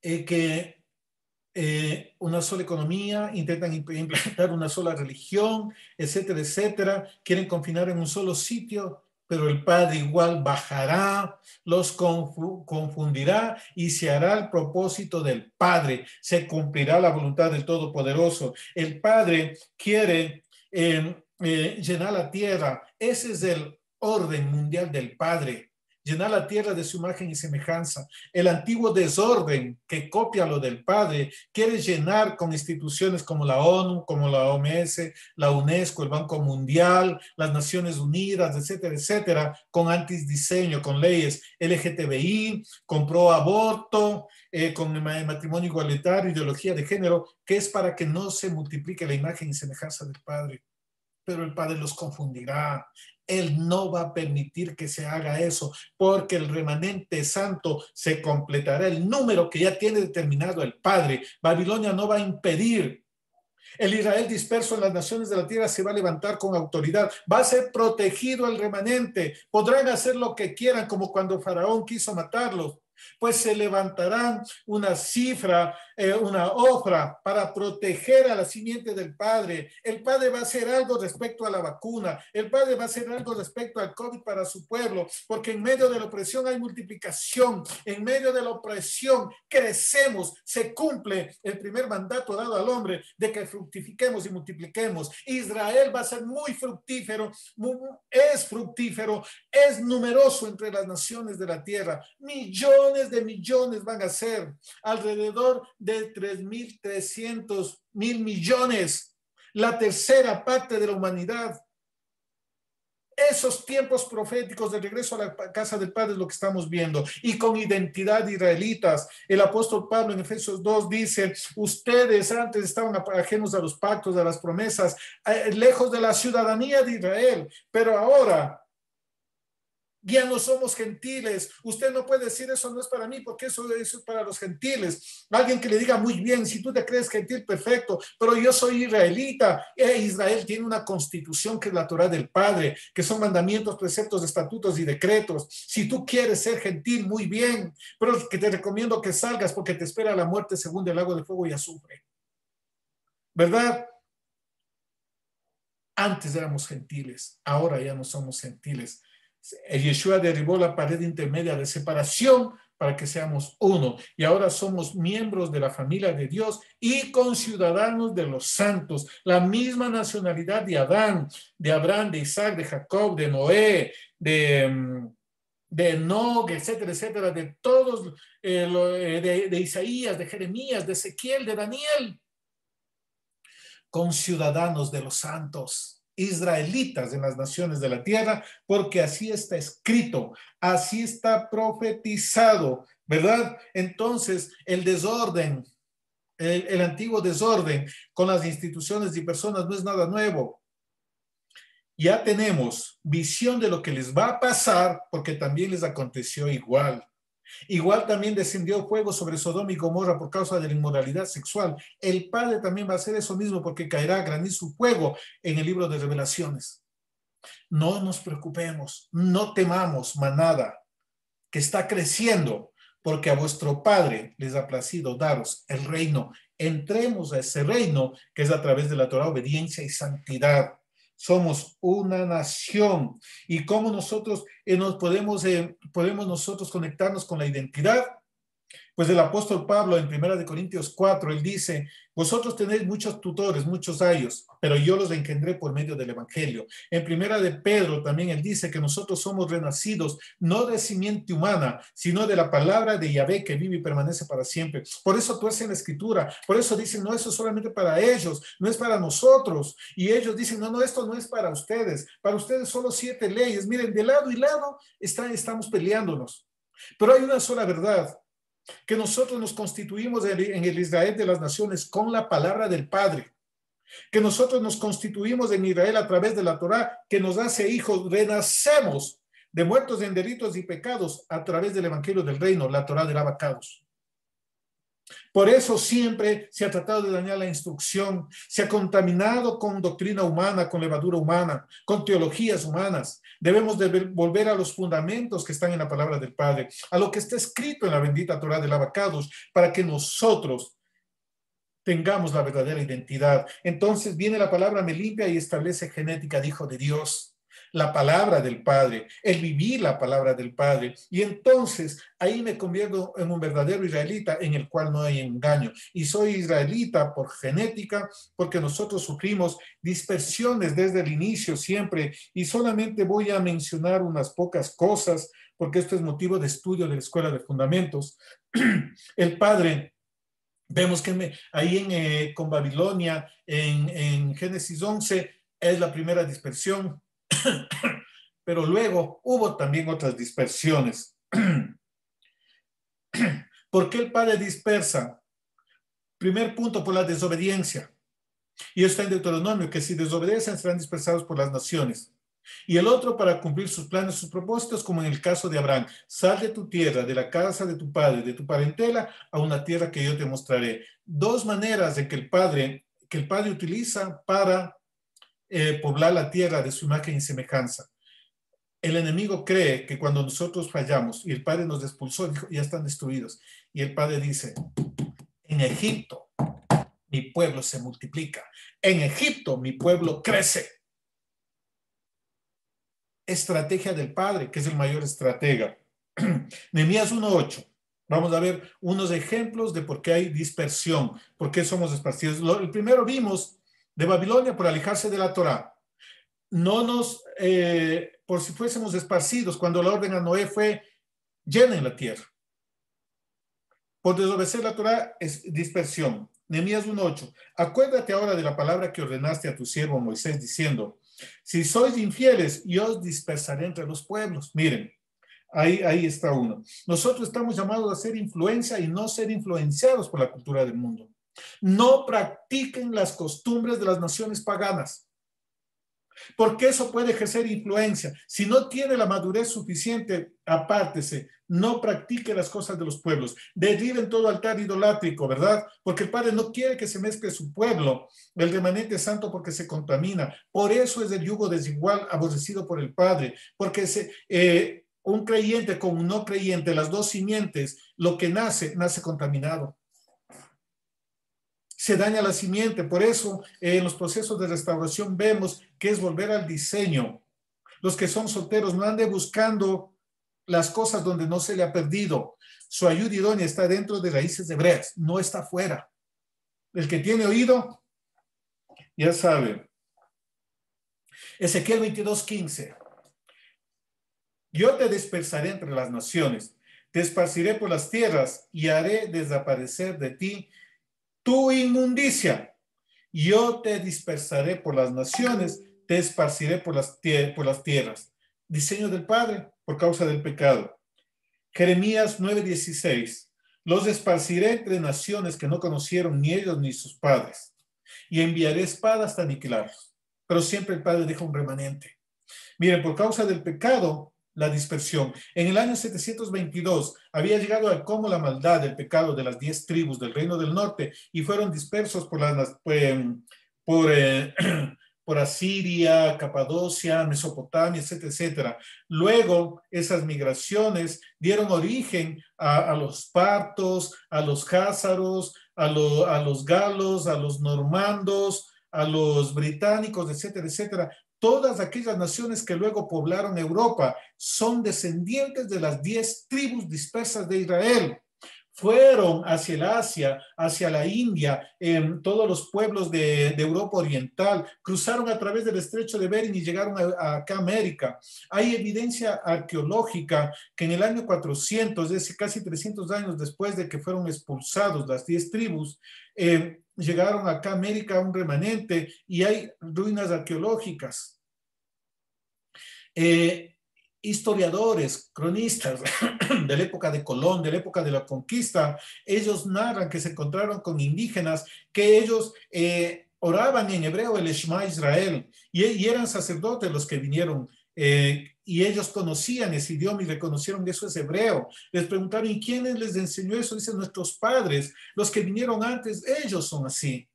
que una sola economía, intentan implementar una sola religión, etcétera, etcétera, quieren confinar en un solo sitio, pero el Padre igual bajará, los confundirá y se hará el propósito del Padre, se cumplirá la voluntad del Todopoderoso. El Padre quiere llenar la tierra, ese es el orden mundial del Padre. Llenar la tierra de su imagen y semejanza. El antiguo desorden que copia lo del Padre quiere llenar con instituciones como la ONU, como la OMS, la UNESCO, el Banco Mundial, las Naciones Unidas, etcétera, etcétera, con antidiseño, con leyes LGTBI, con pro aborto, con matrimonio igualitario, ideología de género, que es para que no se multiplique la imagen y semejanza del Padre. Pero el Padre los confundirá. Él no va a permitir que se haga eso, porque el remanente santo se completará el número que ya tiene determinado el Padre. Babilonia no va a impedir. El Israel disperso en las naciones de la tierra se va a levantar con autoridad. Va a ser protegido el remanente. Podrán hacer lo que quieran, como cuando Faraón quiso matarlos. Pues se levantarán una cifra, una ofra para proteger a la simiente del Padre. El Padre va a hacer algo respecto a la vacuna. El Padre va a hacer algo respecto al COVID para su pueblo, porque en medio de la opresión hay multiplicación. En medio de la opresión crecemos. Se cumple el primer mandato dado al hombre de que fructifiquemos y multipliquemos. Israel va a ser muy fructífero, es fructífero, es numeroso entre las naciones de la tierra. Millones de millones van a ser, alrededor de 3.300 mil millones, la tercera parte de la humanidad. Esos tiempos proféticos de regreso a la casa del Padre es lo que estamos viendo, y con identidad israelitas. El apóstol Pablo en Efesios 2 dice, ustedes antes estaban ajenos a los pactos, a las promesas, lejos de la ciudadanía de Israel, pero ahora ya no somos gentiles. Usted no puede decir eso no es para mí, porque eso es para los gentiles. Alguien que le diga muy bien, si tú te crees gentil, perfecto, pero yo soy israelita. Israel tiene una constitución que es la Torá del Padre, que son mandamientos, preceptos, estatutos y decretos. Si tú quieres ser gentil, muy bien, pero que te recomiendo que salgas porque te espera la muerte según el lago de fuego y azufre. ¿Verdad? Antes éramos gentiles, ahora ya no somos gentiles. Yeshua derribó la pared intermedia de separación para que seamos uno. Y ahora somos miembros de la familia de Dios y conciudadanos de los santos. La misma nacionalidad de Adán, de Abraham, de Isaac, de Jacob, de Noé, de Enoch, etcétera, etcétera, de todos, de Isaías, de Jeremías, de Ezequiel, de Daniel. Conciudadanos de los santos, israelitas en las naciones de la tierra, porque así está escrito, así está profetizado, ¿verdad? Entonces, el desorden, el antiguo desorden con las instituciones y personas no es nada nuevo. Ya tenemos visión de lo que les va a pasar, porque también les aconteció igual. Igual también descendió fuego sobre Sodoma y Gomorra por causa de la inmoralidad sexual. El Padre también va a hacer eso mismo porque caerá granizo fuego en el libro de Revelaciones. No nos preocupemos, no temamos, manada, que está creciendo, porque a vuestro Padre les ha placido daros el reino. Entremos a ese reino que es a través de la Torah, obediencia y santidad. Somos una nación. ¿Y cómo nosotros podemos nosotros conectarnos con la identidad? Pues el apóstol Pablo en 1 Corintios 4, él dice, vosotros tenéis muchos tutores, muchos ayos, pero yo los engendré por medio del evangelio. En 1 Pedro también él dice que nosotros somos renacidos, no de simiente humana, sino de la palabra de Yahvé que vive y permanece para siempre. Por eso tuercen la escritura, por eso dicen, no, eso es solamente para ellos, no es para nosotros. Y ellos dicen, no, no, esto no es para ustedes solo 7 leyes. Miren, de lado y lado estamos peleándonos. Pero hay una sola verdad, que nosotros nos constituimos en el Israel de las naciones con la palabra del Padre, que nosotros nos constituimos en Israel a través de la Torá, que nos hace hijos, renacemos de muertos en delitos y pecados a través del Evangelio del Reino, la Torá del Abacados. Por eso siempre se ha tratado de dañar la instrucción, se ha contaminado con doctrina humana, con levadura humana, con teologías humanas. Debemos de volver a los fundamentos que están en la palabra del Padre, a lo que está escrito en la bendita Torá del Abacados, para que nosotros tengamos la verdadera identidad. Entonces viene la palabra me limpia y establece genética de hijo de Dios. La palabra del Padre, el vivir la palabra del Padre. Y entonces ahí me convierto en un verdadero israelita en el cual no hay engaño. Y soy israelita por genética, porque nosotros sufrimos dispersiones desde el inicio siempre. Y solamente voy a mencionar unas pocas cosas, porque esto es motivo de estudio de la Escuela de Fundamentos. El Padre, vemos que ahí con Babilonia, en Génesis 11, es la primera dispersión. Pero luego hubo también otras dispersiones. ¿Por qué el Padre dispersa? Primer punto, por la desobediencia. Y está en Deuteronomio, que si desobedecen serán dispersados por las naciones. Y el otro, para cumplir sus planes, sus propósitos, como en el caso de Abraham. Sal de tu tierra, de la casa de tu padre, de tu parentela, a una tierra que yo te mostraré. Dos maneras de que el Padre utiliza para poblar la tierra de su imagen y semejanza. El enemigo cree que cuando nosotros fallamos y el Padre nos expulsó, dijo, ya están destruidos. Y el Padre dice, en Egipto mi pueblo se multiplica. En Egipto mi pueblo crece. Estrategia del Padre, que es el mayor estratega. Nehemías 1:8. Vamos a ver unos ejemplos de por qué hay dispersión, por qué somos esparcidos. El primero vimos de Babilonia por alejarse de la Torá. No nos, por si fuésemos esparcidos, cuando la orden a Noé fue, llenen la tierra. Por desobedecer la Torá es dispersión. Nehemías 1:8. Acuérdate ahora de la palabra que ordenaste a tu siervo Moisés, diciendo, si sois infieles, yo os dispersaré entre los pueblos. Miren, ahí está uno. Nosotros estamos llamados a ser influencia y no ser influenciados por la cultura del mundo. No practiquen las costumbres de las naciones paganas, porque eso puede ejercer influencia. Si no tiene la madurez suficiente, apártese, no practique las cosas de los pueblos, derriben todo altar idolátrico, ¿verdad? Porque el Padre no quiere que se mezcle su pueblo, el remanente santo, porque se contamina. Por eso es el yugo desigual aborrecido por el Padre, porque un creyente con un no creyente, las dos simientes, lo que nace contaminado. Se daña la simiente. Por eso en los procesos de restauración vemos que es volver al diseño. Los que son solteros no anden buscando las cosas donde no se le ha perdido. Su ayuda idónea está dentro de raíces hebreas, no está afuera. El que tiene oído, ya sabe. Ezequiel 22:15. Yo te dispersaré entre las naciones, te esparciré por las tierras y haré desaparecer de ti tu inmundicia. Yo te dispersaré por las naciones, te esparciré por las tierras. Diseño del Padre por causa del pecado. Jeremías 9:16. Los esparciré entre naciones que no conocieron ni ellos ni sus padres, y enviaré espadas hasta aniquilarlos. Pero siempre el Padre deja un remanente. Miren, por causa del pecado, la dispersión. En el año 722 había llegado al colmo la maldad del pecado de las 10 tribus del reino del norte y fueron dispersos por Asiria, Capadocia, Mesopotamia, etcétera, etcétera. Luego, esas migraciones dieron origen a los partos, a los jázaros, a los galos, a los normandos, a los británicos, etcétera, etcétera. Todas aquellas naciones que luego poblaron Europa son descendientes de las 10 tribus dispersas de Israel. fueron hacia el Asia, hacia la India, todos los pueblos de Europa Oriental, cruzaron a través del estrecho de Bering y llegaron acá a América. Hay evidencia arqueológica que en el año 400, es decir, casi 300 años después de que fueron expulsados las 10 tribus, llegaron acá a América un remanente y hay ruinas arqueológicas. Historiadores, cronistas de la época de Colón, de la época de la conquista, ellos narran que se encontraron con indígenas que ellos oraban en hebreo el Shema Israel y eran sacerdotes los que vinieron y ellos conocían ese idioma y reconocieron que eso es hebreo. Les preguntaron, ¿y quiénes les enseñó eso? Dicen, nuestros padres, los que vinieron antes, ellos son así.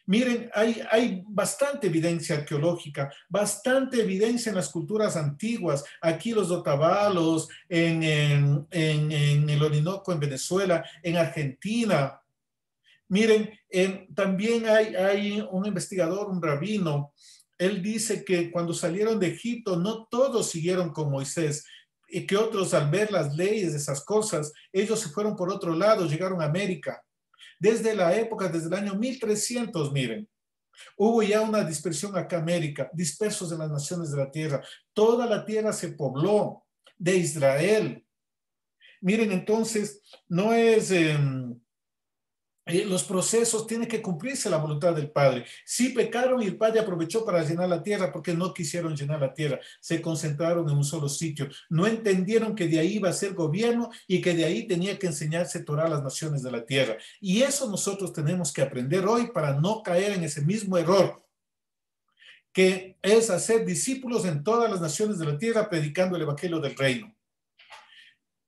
Miren, hay bastante evidencia arqueológica, bastante evidencia en las culturas antiguas, aquí los Otavalos, en el Orinoco, en Venezuela, en Argentina. Miren, también hay un investigador, un rabino, él dice que cuando salieron de Egipto no todos siguieron con Moisés, y que otros al ver las leyes, esas cosas, ellos se fueron por otro lado, llegaron a América. Desde la época, desde el año 1300, miren, hubo ya una dispersión acá en América, dispersos en las naciones de la tierra. Toda la tierra se pobló de Israel. Miren, entonces, no es... los procesos tienen que cumplirse la voluntad del Padre. Sí pecaron y el Padre aprovechó para llenar la tierra porque no quisieron llenar la tierra. Se concentraron en un solo sitio. No entendieron que de ahí iba a ser gobierno y que de ahí tenía que enseñarse Torah a las naciones de la tierra. Y eso nosotros tenemos que aprender hoy para no caer en ese mismo error, que es hacer discípulos en todas las naciones de la tierra predicando el evangelio del reino.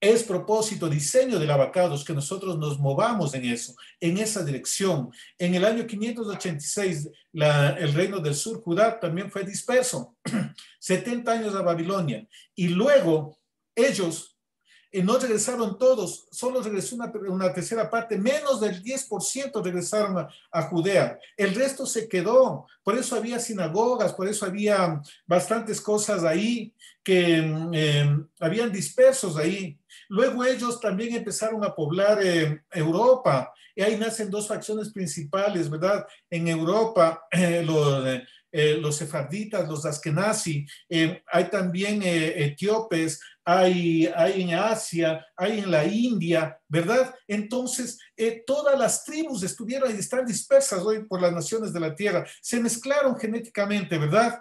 Es propósito, diseño del Abacados que nosotros nos movamos en eso, en esa dirección. En el año 586, el reino del sur, Judá, también fue disperso. 70 años a Babilonia. Y luego ellos no regresaron todos, solo regresó una tercera parte, menos del 10% regresaron a Judea. El resto se quedó. Por eso había sinagogas, por eso había bastantes cosas ahí que habían dispersos ahí. Luego ellos también empezaron a poblar Europa. Y ahí nacen dos facciones principales, ¿verdad? En Europa, los sefarditas, los askenazí, hay también etíopes, hay en Asia, hay en la India, ¿verdad? Entonces, todas las tribus estuvieron y están dispersas hoy por las naciones de la tierra. Se mezclaron genéticamente, ¿verdad?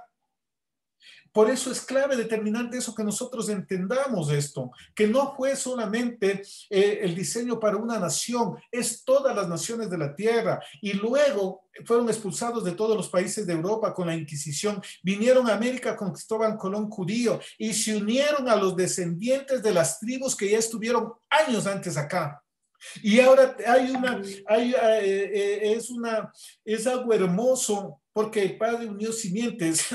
Por eso es clave, determinante eso, que nosotros entendamos esto, que no fue solamente el diseño para una nación, es todas las naciones de la tierra. Y luego fueron expulsados de todos los países de Europa con la Inquisición, vinieron a América con Cristóbal Colón judío y se unieron a los descendientes de las tribus que ya estuvieron años antes acá. Y ahora es algo hermoso porque el Padre unió simientes.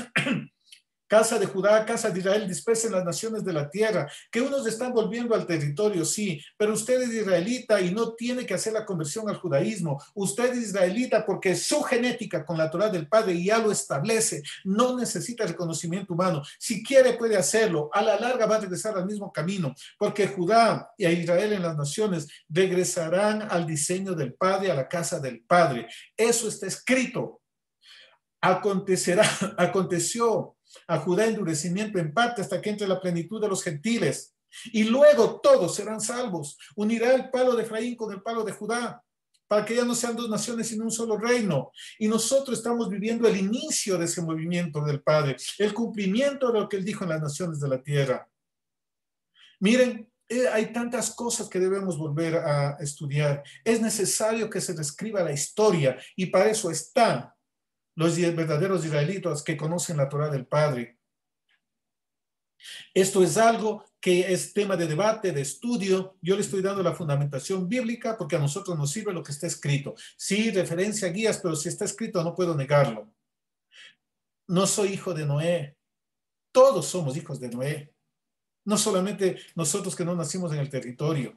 Casa de Judá, casa de Israel, dispersen las naciones de la tierra, que unos están volviendo al territorio, sí, pero usted es israelita y no tiene que hacer la conversión al judaísmo. Usted es israelita porque su genética con la Torá del Padre ya lo establece, no necesita reconocimiento humano. Si quiere puede hacerlo, a la larga va a regresar al mismo camino, porque Judá y a Israel en las naciones regresarán al diseño del Padre, a la casa del Padre. Eso está escrito. Aconteció a Judá endurecimiento en parte hasta que entre la plenitud de los gentiles. Y luego todos serán salvos. Unirá el palo de Efraín con el palo de Judá, para que ya no sean dos naciones sino un solo reino. Y nosotros estamos viviendo el inicio de ese movimiento del Padre, el cumplimiento de lo que Él dijo en las naciones de la tierra. Miren, hay tantas cosas que debemos volver a estudiar. Es necesario que se reescriba la historia y para eso están los verdaderos israelitas que conocen la Torá del Padre. Esto es algo que es tema de debate, de estudio. Yo le estoy dando la fundamentación bíblica porque a nosotros nos sirve lo que está escrito. Sí, referencia, guías, pero si está escrito no puedo negarlo. No soy hijo de Noé. Todos somos hijos de Noé. No solamente nosotros que no nacimos en el territorio.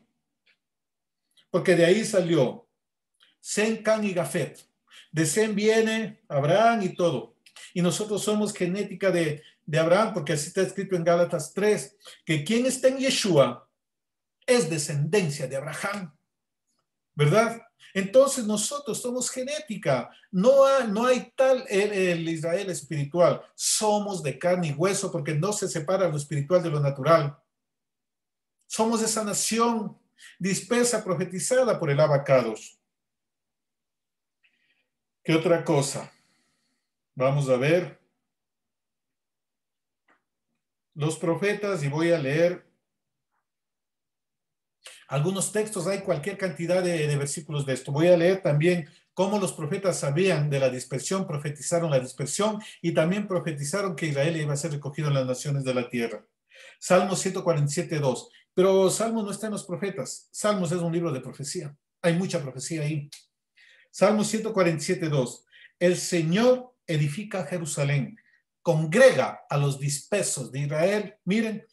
Porque de ahí salió Sem, Can y Gafet. De Sem viene Abraham y todo. Y nosotros somos genética de Abraham, porque así está escrito en Gálatas 3, que quien está en Yeshua, es descendencia de Abraham, ¿verdad? Entonces nosotros somos genética, no hay tal el Israel espiritual, somos de carne y hueso porque no se separa lo espiritual de lo natural. Somos esa nación dispersa, profetizada por el Abacados. ¿Qué otra cosa? Vamos a ver los profetas y voy a leer algunos textos. Hay cualquier cantidad de versículos de esto. Voy a leer también cómo los profetas sabían de la dispersión, profetizaron la dispersión y también profetizaron que Israel iba a ser recogido en las naciones de la tierra. Salmo 147:2. Pero Salmo no está en los profetas. Salmos es un libro de profecía. Hay mucha profecía ahí. Salmo 147:2. El Señor edifica Jerusalén, congrega a los dispersos de Israel. Miren,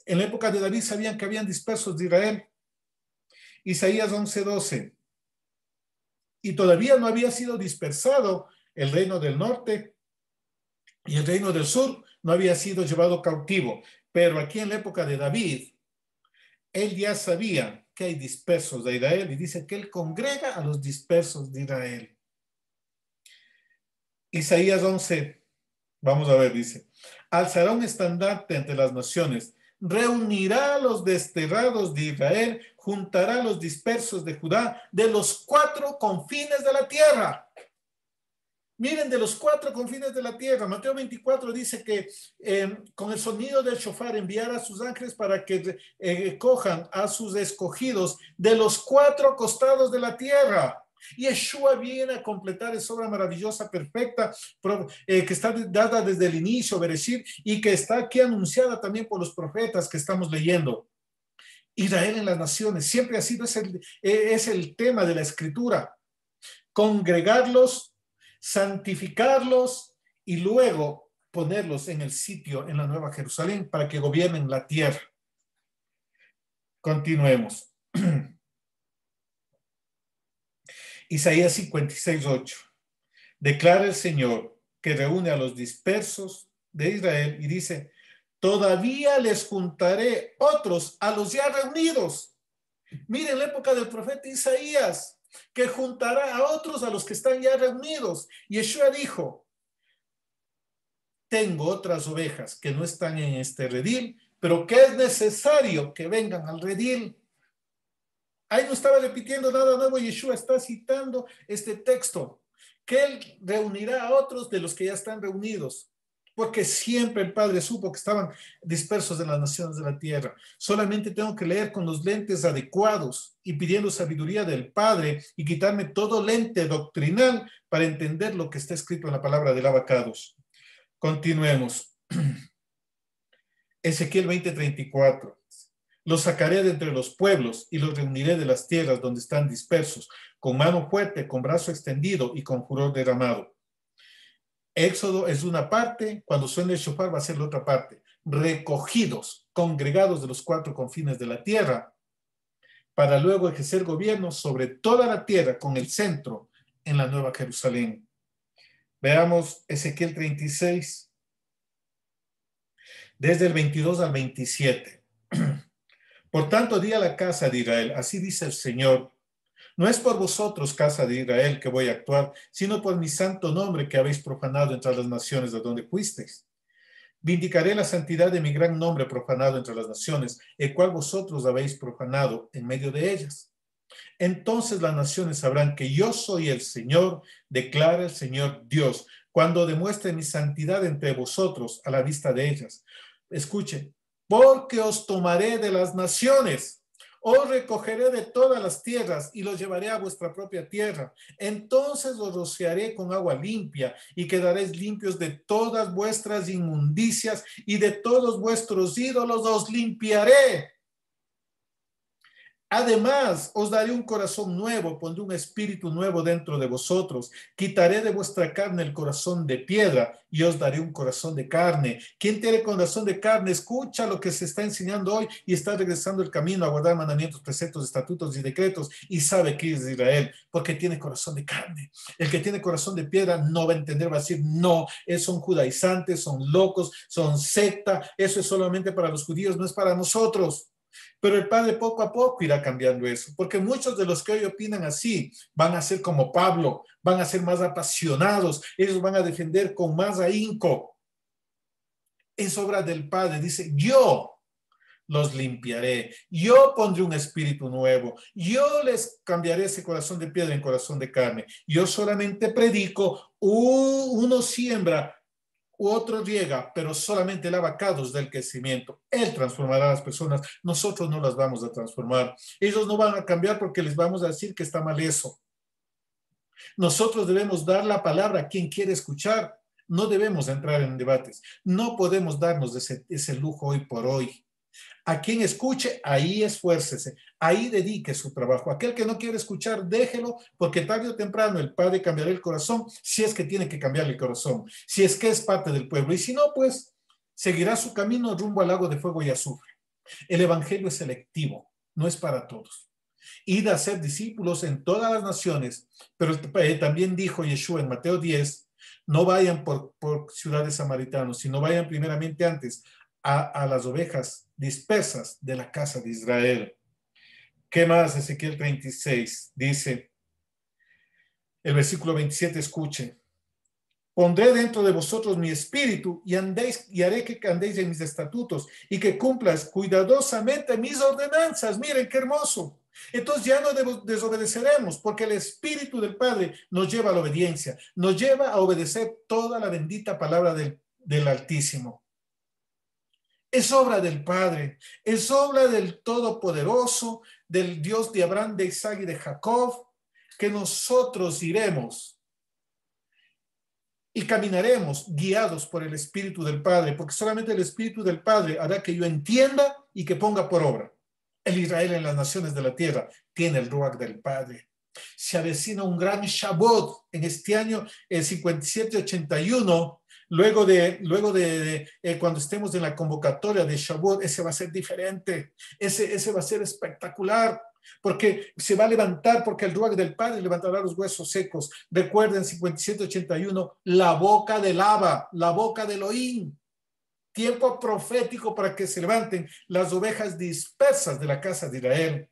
en la época de David sabían que habían dispersos de Israel. Isaías 11:12. Y todavía no había sido dispersado el reino del norte y el reino del sur no había sido llevado cautivo. Pero aquí en la época de David, él ya sabía que hay dispersos de Israel y dice que él congrega a los dispersos de Israel. Isaías 11, vamos a ver, dice, alzará un estandarte entre las naciones, reunirá a los desterrados de Israel, juntará a los dispersos de Judá de los 4 confines de la tierra. Miren, de los 4 confines de la tierra. Mateo 24 dice que con el sonido del shofar enviará a sus ángeles para que cojan a sus escogidos de los 4 costados de la tierra. Y Yeshua viene a completar esa obra maravillosa, perfecta, que está dada desde el inicio, Bereshit, y que está aquí anunciada también por los profetas que estamos leyendo. Israel en las naciones siempre ha sido es el tema de la escritura. Congregarlos, santificarlos y luego ponerlos en el sitio en la Nueva Jerusalén para que gobiernen la tierra. Continuemos. Isaías 56:8. Declara el Señor que reúne a los dispersos de Israel y dice, todavía les juntaré otros a los ya reunidos. Miren la época del profeta Isaías, que juntará a otros a los que están ya reunidos. Y Yeshua dijo, tengo otras ovejas que no están en este redil, pero que es necesario que vengan al redil. Ahí no estaba repitiendo nada nuevo, Yeshua está citando este texto, que él reunirá a otros de los que ya están reunidos, porque siempre el Padre supo que estaban dispersos en las naciones de la tierra. Solamente tengo que leer con los lentes adecuados y pidiendo sabiduría del Padre y quitarme todo lente doctrinal para entender lo que está escrito en la palabra del Abacados. Continuemos. Ezequiel 20:34. Los sacaré de entre los pueblos y los reuniré de las tierras donde están dispersos, con mano fuerte, con brazo extendido y con furor derramado. Éxodo es una parte, cuando suene el shofar va a ser la otra parte. Recogidos, congregados de los 4 confines de la tierra, para luego ejercer gobierno sobre toda la tierra con el centro en la Nueva Jerusalén. Veamos Ezequiel 36, desde el 22 al 27. Por tanto, di a la casa de Israel, así dice el Señor, no es por vosotros, casa de Israel, que voy a actuar, sino por mi santo nombre que habéis profanado entre las naciones de donde fuisteis. Vindicaré la santidad de mi gran nombre profanado entre las naciones, el cual vosotros habéis profanado en medio de ellas. Entonces las naciones sabrán que yo soy el Señor, declara el Señor Dios, cuando demuestre mi santidad entre vosotros a la vista de ellas. Escuchen, porque os tomaré de las naciones, os recogeré de todas las tierras y los llevaré a vuestra propia tierra. Entonces os rociaré con agua limpia y quedaréis limpios de todas vuestras inmundicias y de todos vuestros ídolos os limpiaré. Además, os daré un corazón nuevo, pondré un espíritu nuevo dentro de vosotros. Quitaré de vuestra carne el corazón de piedra y os daré un corazón de carne. ¿Quién tiene corazón de carne? Escucha lo que se está enseñando hoy y está regresando el camino a guardar mandamientos, preceptos, estatutos y decretos y sabe que es de Israel porque tiene corazón de carne. El que tiene corazón de piedra no va a entender, va a decir, no, son judaizantes, son locos, son secta, eso es solamente para los judíos, no es para nosotros. Pero el Padre poco a poco irá cambiando eso, porque muchos de los que hoy opinan así van a ser como Pablo, van a ser más apasionados, ellos van a defender con más ahínco. Es obra del Padre, dice, yo los limpiaré, yo pondré un espíritu nuevo, yo les cambiaré ese corazón de piedra en corazón de carne. Yo solamente predico, uno siembra, otro riega, pero solamente el abacados del crecimiento. Él transformará a las personas, nosotros no las vamos a transformar. Ellos no van a cambiar porque les vamos a decir que está mal eso. Nosotros debemos dar la palabra a quien quiere escuchar. No debemos entrar en debates. No podemos darnos ese lujo hoy por hoy. A quien escuche, ahí esfuércese, ahí dedique su trabajo. Aquel que no quiere escuchar, déjelo, porque tarde o temprano el Padre cambiará el corazón, si es que tiene que cambiar el corazón, si es que es parte del pueblo. Y si no, pues seguirá su camino rumbo al lago de fuego y azufre. El Evangelio es selectivo, no es para todos. Id a ser discípulos en todas las naciones, pero también dijo Yeshua en Mateo 10, no vayan por ciudades samaritanos, sino vayan primeramente antes a las ovejas dispersas de la casa de Israel. ¿Qué más? Ezequiel 36 dice, el versículo 27, escuchen. Pondré dentro de vosotros mi espíritu y haré que andéis en mis estatutos y que cumplas cuidadosamente mis ordenanzas. Miren qué hermoso. Entonces ya no desobedeceremos porque el espíritu del Padre nos lleva a la obediencia, nos lleva a obedecer toda la bendita palabra del Altísimo. Es obra del Padre, es obra del Todopoderoso, del Dios de Abraham, de Isaac y de Jacob, que nosotros iremos y caminaremos guiados por el Espíritu del Padre, porque solamente el Espíritu del Padre hará que yo entienda y que ponga por obra. El Israel en las naciones de la tierra tiene el Ruach del Padre. Se avecina un gran Shabbat en este año, el 57-81. Luego de cuando estemos en la convocatoria de Shavuot, ese va a ser diferente, ese va a ser espectacular, porque se va a levantar, porque el Ruach del Padre levantará los huesos secos. Recuerden, 57-81, la boca del Abba, la boca de Elohim. Tiempo profético para que se levanten las ovejas dispersas de la casa de Israel.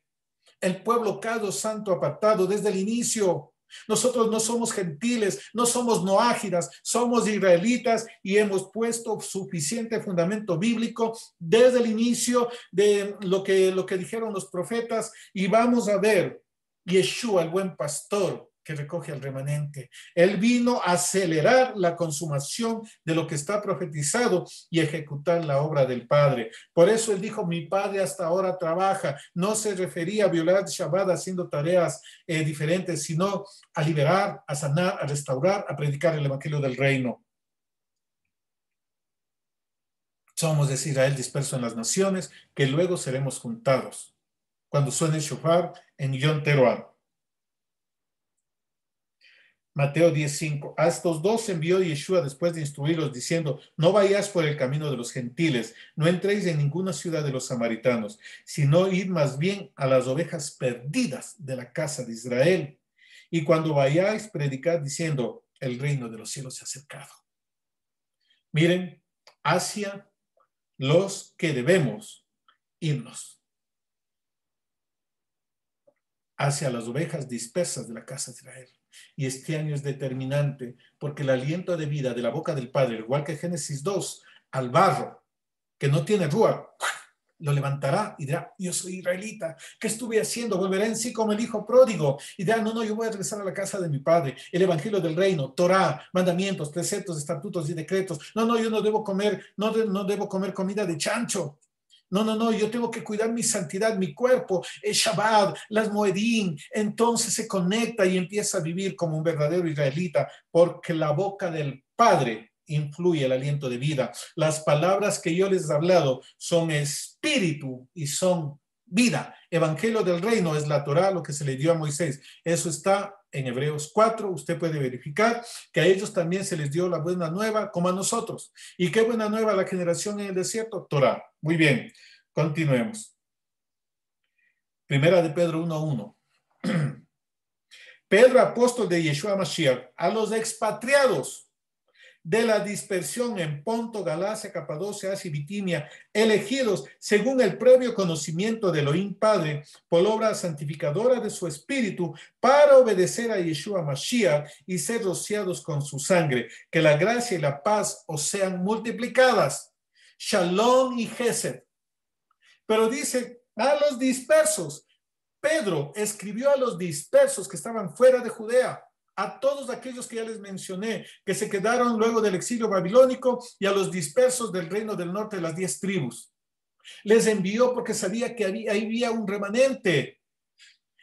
El pueblo cada santo apartado desde el inicio. Nosotros no somos gentiles, no somos noágidas, somos israelitas y hemos puesto suficiente fundamento bíblico desde el inicio de lo que dijeron los profetas y vamos a ver Yeshua, el buen pastor que recoge al remanente. Él vino a acelerar la consumación de lo que está profetizado y ejecutar la obra del Padre. Por eso él dijo, mi Padre hasta ahora trabaja. No se refería a violar Shabbat haciendo tareas diferentes, sino a liberar, a sanar, a restaurar, a predicar el Evangelio del Reino. Somos de Israel disperso en las naciones, que luego seremos juntados. Cuando suene el shofar en Yom Teruah. Mateo 10:5. A estos dos envió Yeshua después de instruirlos diciendo, no vayáis por el camino de los gentiles, no entréis en ninguna ciudad de los samaritanos, sino id más bien a las ovejas perdidas de la casa de Israel. Y cuando vayáis, predicad diciendo, el reino de los cielos se ha acercado. Miren, hacia los que debemos irnos. Hacia las ovejas dispersas de la casa de Israel. Y este año es determinante porque el aliento de vida de la boca del Padre, igual que Génesis 2, al barro que no tiene rúa, lo levantará y dirá, yo soy israelita, ¿qué estuve haciendo? Volverá en sí como el hijo pródigo y dirá, no, yo voy a regresar a la casa de mi padre. El evangelio del reino, Torah, mandamientos, preceptos, estatutos y decretos. No, yo no debo comer, no debo comer comida de chancho. No, yo tengo que cuidar mi santidad, mi cuerpo, el Shabbat, las Moedim. Entonces se conecta y empieza a vivir como un verdadero israelita, porque la boca del Padre influye el aliento de vida. Las palabras que yo les he hablado son espíritu y son vida. Evangelio del reino es la Torah, lo que se le dio a Moisés. Eso está en Hebreos 4. Usted puede verificar que a ellos también se les dio la buena nueva como a nosotros. ¿Y qué buena nueva a la generación en el desierto? Torah. Muy bien, continuemos. Primera de Pedro 1:1. Pedro, apóstol de Yeshua Mashiach, a los expatriados de la dispersión en Ponto, Galacia, Capadocia, Asia y Bitinia, elegidos según el previo conocimiento de Elohim Padre, por obra santificadora de su Espíritu, para obedecer a Yeshua Mashiach y ser rociados con su sangre. Que la gracia y la paz os sean multiplicadas. Shalom y Gesed. Pero dice a los dispersos. Pedro escribió a los dispersos que estaban fuera de Judea, a todos aquellos que ya les mencioné, que se quedaron luego del exilio babilónico, y a los dispersos del reino del norte de las 10 tribus. Les envió porque sabía que ahí había un remanente.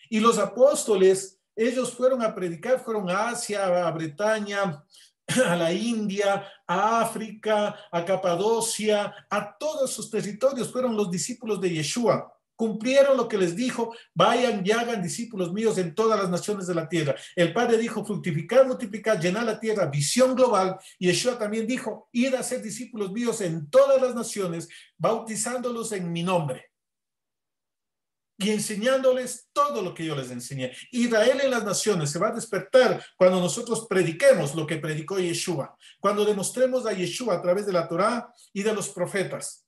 Y los apóstoles, ellos fueron a predicar, fueron a Asia, a Bretaña, a la India, a África, a Capadocia, a todos sus territorios. Fueron los discípulos de Yeshua. Cumplieron lo que les dijo: vayan y hagan discípulos míos en todas las naciones de la tierra. El Padre dijo: fructificar, multiplicar, llenar la tierra, visión global. Y Yeshua también dijo: id a ser discípulos míos en todas las naciones, bautizándolos en mi nombre y enseñándoles todo lo que yo les enseñé. Israel en las naciones se va a despertar cuando nosotros prediquemos lo que predicó Yeshua, cuando demostremos a Yeshua a través de la Torá y de los profetas.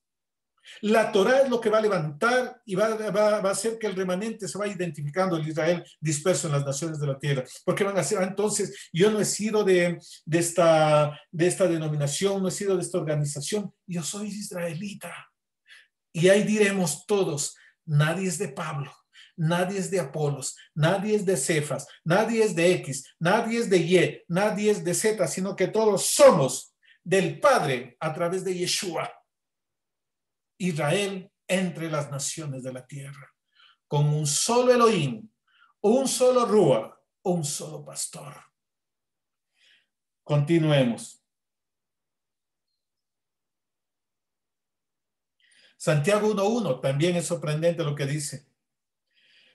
La Torá es lo que va a levantar y va a hacer que el remanente se vaya identificando, el Israel disperso en las naciones de la tierra, porque van a ser, entonces, yo no he sido de esta denominación, no he sido de esta organización, yo soy israelita. Y ahí diremos todos: nadie es de Pablo, nadie es de Apolos, nadie es de Cefas, nadie es de X, nadie es de Y, nadie es de Z, sino que todos somos del Padre a través de Yeshua. Israel entre las naciones de la tierra, con un solo Elohim, un solo Ruach, un solo pastor. Continuemos. Santiago 1:1 también es sorprendente lo que dice.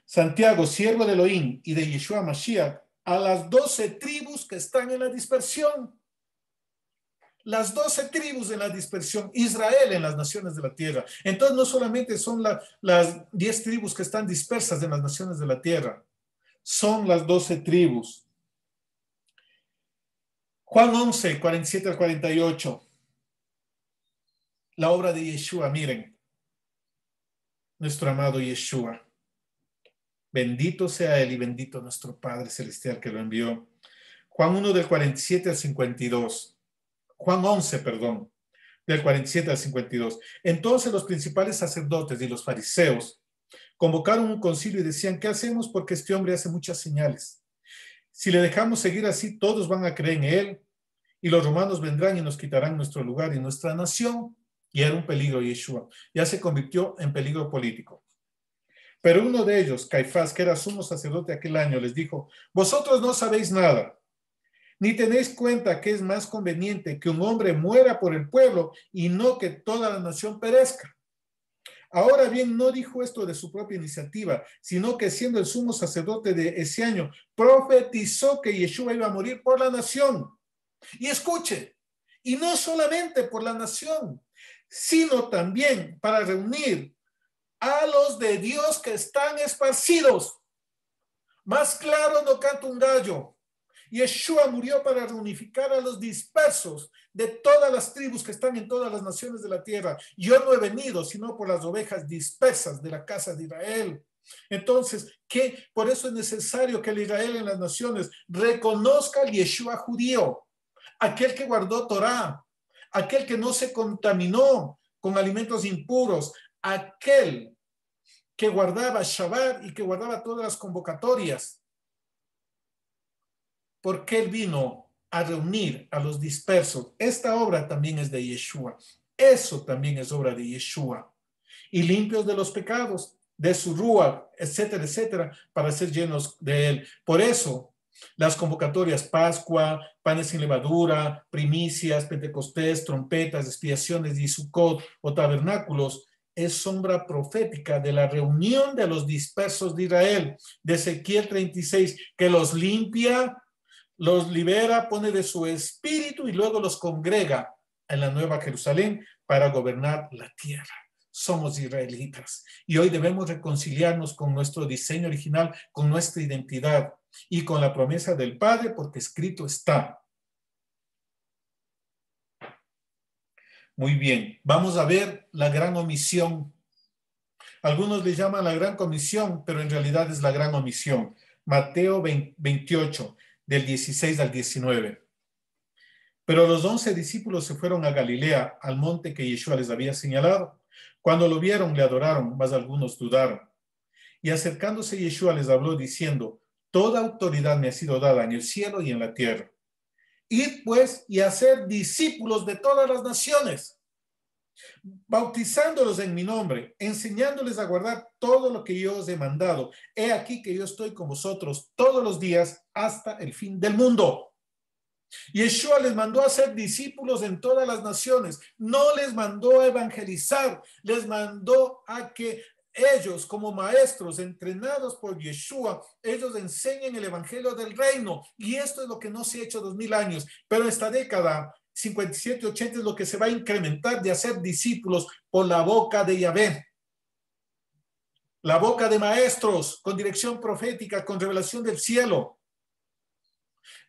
Santiago, siervo de Elohim y de Yeshua Mashiach, a las 12 tribus que están en la dispersión. Las 12 tribus en la dispersión, Israel en las naciones de la tierra. Entonces no solamente son las 10 tribus que están dispersas en las naciones de la tierra, son las 12 tribus. Juan 11, 47 al 48. La obra de Yeshua, miren. Nuestro amado Yeshua. Bendito sea él y bendito nuestro Padre Celestial que lo envió. Juan 1 del 47 al 52. Juan 11, perdón, del 47 al 52. Entonces los principales sacerdotes y los fariseos convocaron un concilio y decían: ¿qué hacemos? Porque este hombre hace muchas señales. Si le dejamos seguir así, todos van a creer en él y los romanos vendrán y nos quitarán nuestro lugar y nuestra nación. Y era un peligro Yeshua. Ya se convirtió en peligro político. Pero uno de ellos, Caifás, que era sumo sacerdote aquel año, les dijo: vosotros no sabéis nada, ni tenéis cuenta que es más conveniente que un hombre muera por el pueblo y no que toda la nación perezca. Ahora bien, no dijo esto de su propia iniciativa, sino que siendo el sumo sacerdote de ese año, profetizó que Yeshua iba a morir por la nación. Y escuche, y no solamente por la nación, sino también para reunir a los de Dios que están esparcidos. Más claro no canta un gallo. Yeshua murió para reunificar a los dispersos de todas las tribus que están en todas las naciones de la tierra. Yo no he venido sino por las ovejas dispersas de la casa de Israel. Entonces, ¿qué? Por eso es necesario que el Israel en las naciones reconozca al Yeshua judío, aquel que guardó Torá, aquel que no se contaminó con alimentos impuros, aquel que guardaba Shabbat y que guardaba todas las convocatorias. Porque él vino a reunir a los dispersos. Esta obra también es de Yeshua. Eso también es obra de Yeshua. Y limpios de los pecados, de su Ruach, etcétera, etcétera, para ser llenos de él. Por eso, las convocatorias Pascua, panes sin levadura, primicias, Pentecostés, trompetas, expiaciones y Sukkot o tabernáculos, es sombra profética de la reunión de los dispersos de Israel, de Ezequiel 36, que los limpia, los libera, pone de su espíritu y luego los congrega en la Nueva Jerusalén para gobernar la tierra. Somos israelitas y hoy debemos reconciliarnos con nuestro diseño original, con nuestra identidad y con la promesa del Padre, porque escrito está: Muy bien, vamos a ver la gran omisión. Algunos le llaman la gran comisión, pero en realidad es la gran omisión. Mateo 28, del 16 al 19. Pero los 11 discípulos se fueron a Galilea, al monte que Yeshua les había señalado. Cuando lo vieron, le adoraron, mas algunos dudaron. Y acercándose Yeshua les habló diciendo: toda autoridad me ha sido dada en el cielo y en la tierra. Id pues y hacer discípulos de todas las naciones, bautizándolos en mi nombre, enseñándoles a guardar todo lo que yo os he mandado. He aquí que yo estoy con vosotros todos los días hasta el fin del mundo. Yeshua les mandó a ser discípulos en todas las naciones, no les mandó a evangelizar, les mandó a que ellos, como maestros entrenados por Yeshua, ellos enseñen el evangelio del reino. Y esto es lo que no se ha hecho 2000 años, pero esta década 57-80 es lo que se va a incrementar de hacer discípulos por la boca de Yahvé. La boca de maestros con dirección profética, con revelación del cielo.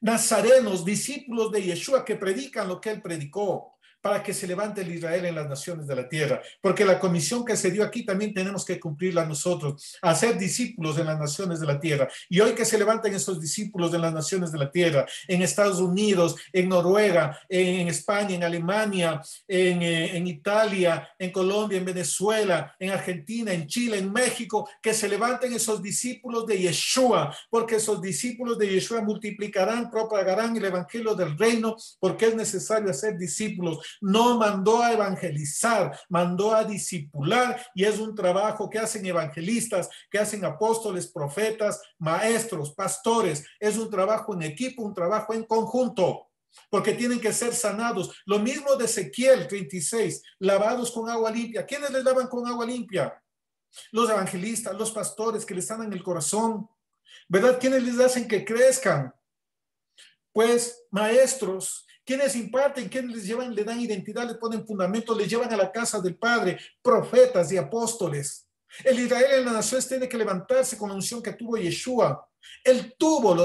Nazarenos, discípulos de Yeshua que predican lo que él predicó, para que se levante el Israel en las naciones de la tierra, porque la comisión que se dio aquí también tenemos que cumplirla nosotros, hacer discípulos en las naciones de la tierra. Y hoy que se levanten esos discípulos en las naciones de la tierra, en Estados Unidos, en Noruega, en España, en Alemania, en Italia, en Colombia, en Venezuela, en Argentina, en Chile, en México, que se levanten esos discípulos de Yeshua, porque esos discípulos de Yeshua multiplicarán, propagarán el evangelio del reino, porque es necesario hacer discípulos. No mandó a evangelizar, mandó a discipular, y es un trabajo que hacen evangelistas, que hacen apóstoles, profetas, maestros, pastores. Es un trabajo en equipo, un trabajo en conjunto, porque tienen que ser sanados. Lo mismo de Ezequiel 36, lavados con agua limpia. ¿Quiénes les lavan con agua limpia? Los evangelistas, los pastores que les sanan el corazón, ¿verdad? ¿Quiénes les hacen que crezcan? Pues maestros. Quienes imparten, quienes les llevan, le dan identidad, le ponen fundamentos, les llevan a la casa del Padre, profetas y apóstoles. El Israel en las naciones tiene que levantarse con la unción que tuvo Yeshua. Él tuvo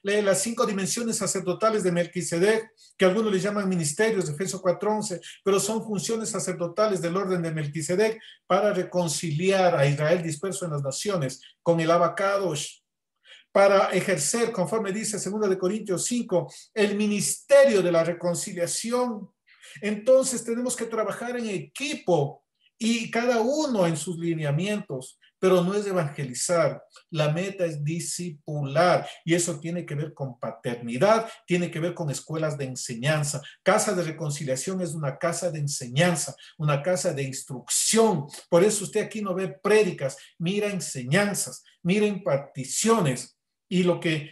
las 5 dimensiones sacerdotales de Melquisedec, que algunos le llaman ministerios, Efesios 4:11, pero son funciones sacerdotales del orden de Melquisedec para reconciliar a Israel disperso en las naciones con el Abacadosh, para ejercer, conforme dice 2 de Corintios 5, el ministerio de la reconciliación. Entonces tenemos que trabajar en equipo y cada uno en sus lineamientos, pero no es evangelizar. La meta es discipular, y eso tiene que ver con paternidad, tiene que ver con escuelas de enseñanza. Casa de reconciliación es una casa de enseñanza, una casa de instrucción. Por eso usted aquí no ve prédicas, mira enseñanzas, mira imparticiones. Y lo que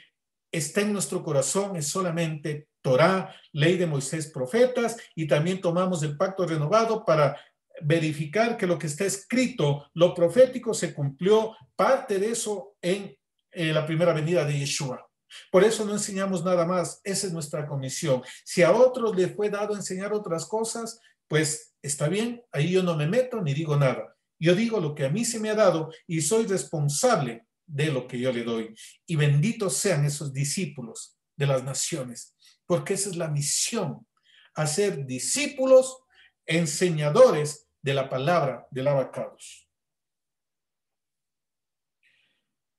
está en nuestro corazón es solamente Torá, ley de Moisés, profetas, y también tomamos el pacto renovado para verificar que lo que está escrito, lo profético, se cumplió, parte de eso en la primera venida de Yeshua. Por eso no enseñamos nada más, esa es nuestra comisión. Si a otros les fue dado enseñar otras cosas, pues está bien, ahí yo no me meto ni digo nada. Yo digo lo que a mí se me ha dado y soy responsable de lo que yo le doy. Y benditos sean esos discípulos de las naciones, porque esa es la misión, hacer discípulos enseñadores de la palabra del Abacados.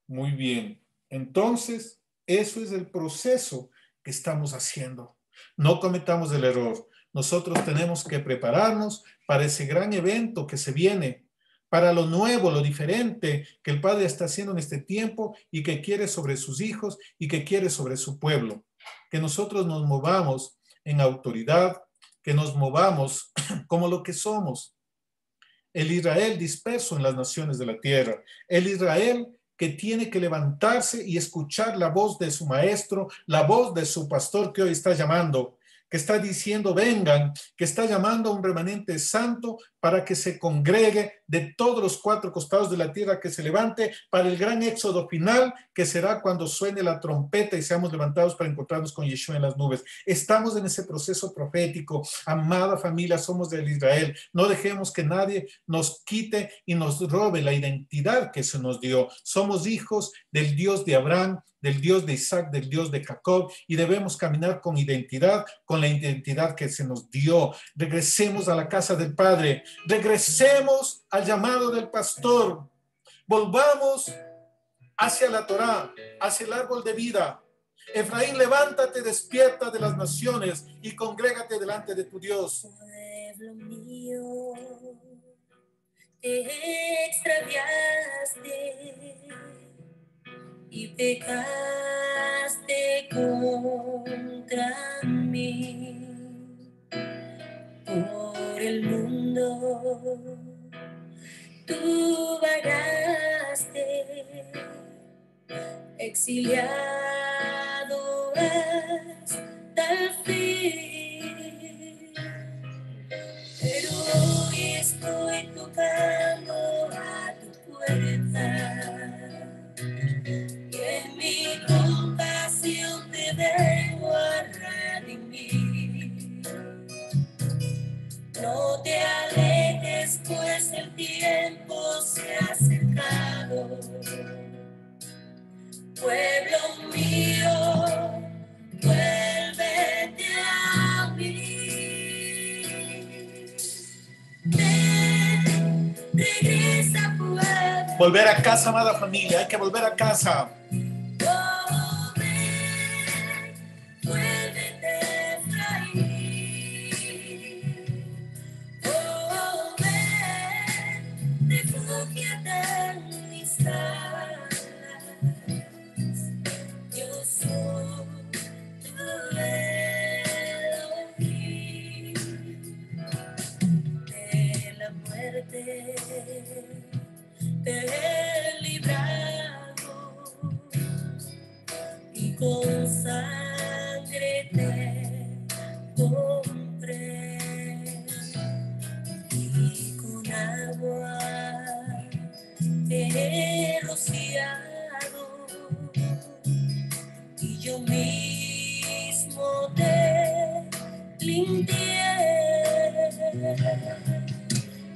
Muy bien, entonces eso es el proceso que estamos haciendo. No cometamos el error. Nosotros tenemos que prepararnos para ese gran evento que se viene, para lo nuevo, lo diferente que el Padre está haciendo en este tiempo y que quiere sobre sus hijos y que quiere sobre su pueblo. Que nosotros nos movamos en autoridad, que nos movamos como lo que somos. El Israel disperso en las naciones de la tierra. El Israel que tiene que levantarse y escuchar la voz de su maestro, la voz de su pastor que hoy está llamando, que está diciendo vengan, que está llamando a un remanente santo para que se congregue de todos los cuatro costados de la tierra, que se levante para el gran éxodo final, que será cuando suene la trompeta y seamos levantados para encontrarnos con Yeshua en las nubes. Estamos en ese proceso profético. Amada familia, somos del Israel. No dejemos que nadie nos quite y nos robe la identidad que se nos dio. Somos hijos del Dios de Abraham, del Dios de Isaac, del Dios de Jacob, y debemos caminar con identidad, con la identidad que se nos dio. Regresemos a la casa del Padre, regresemos al llamado del pastor, volvamos hacia la Torá, hacia el árbol de vida. Efraín, levántate, despierta de las naciones y congrégate delante de tu Dios. Pueblo mío, te extraviaste y pecaste contra mí. Por el mundo tú vagaste, exiliado hasta el fin. Pero hoy estoy tocando a tu puerta, y en mi compasión te vengo a redimir. No te alejes, pues el tiempo se ha acercado. Pueblo mío, vuélvete a mí. Ven, regresa, pueblo. Volver a casa, amada familia, hay que volver a casa. Oh, ven, vuélvete, Efraín. Oh, ven, refúgiate en mis alas. Yo soy tu Elohim. De la muerte te he librado y con sangre te compré, y con agua te he rociado, y yo mismo te limpié,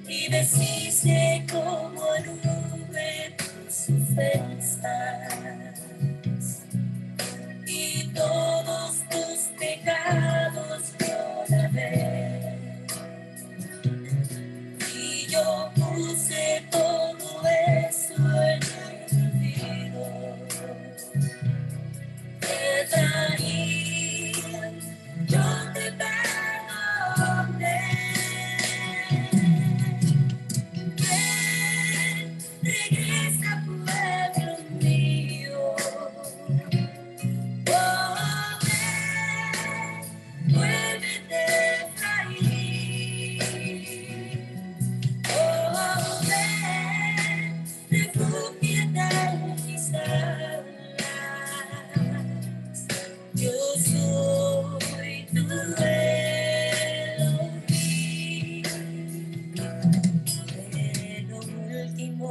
y deshice como nube tus ofensas y todos tus pecados yo lavé, y yo puse todo eso en el olvido. Efraín, yo te perdoné. Ven, regresa, pueblo mío. Oh, ven, vuélvete, Efraín. Oh, ven, refúgiate en mis alas. Yo soy tu Elohim. De lo último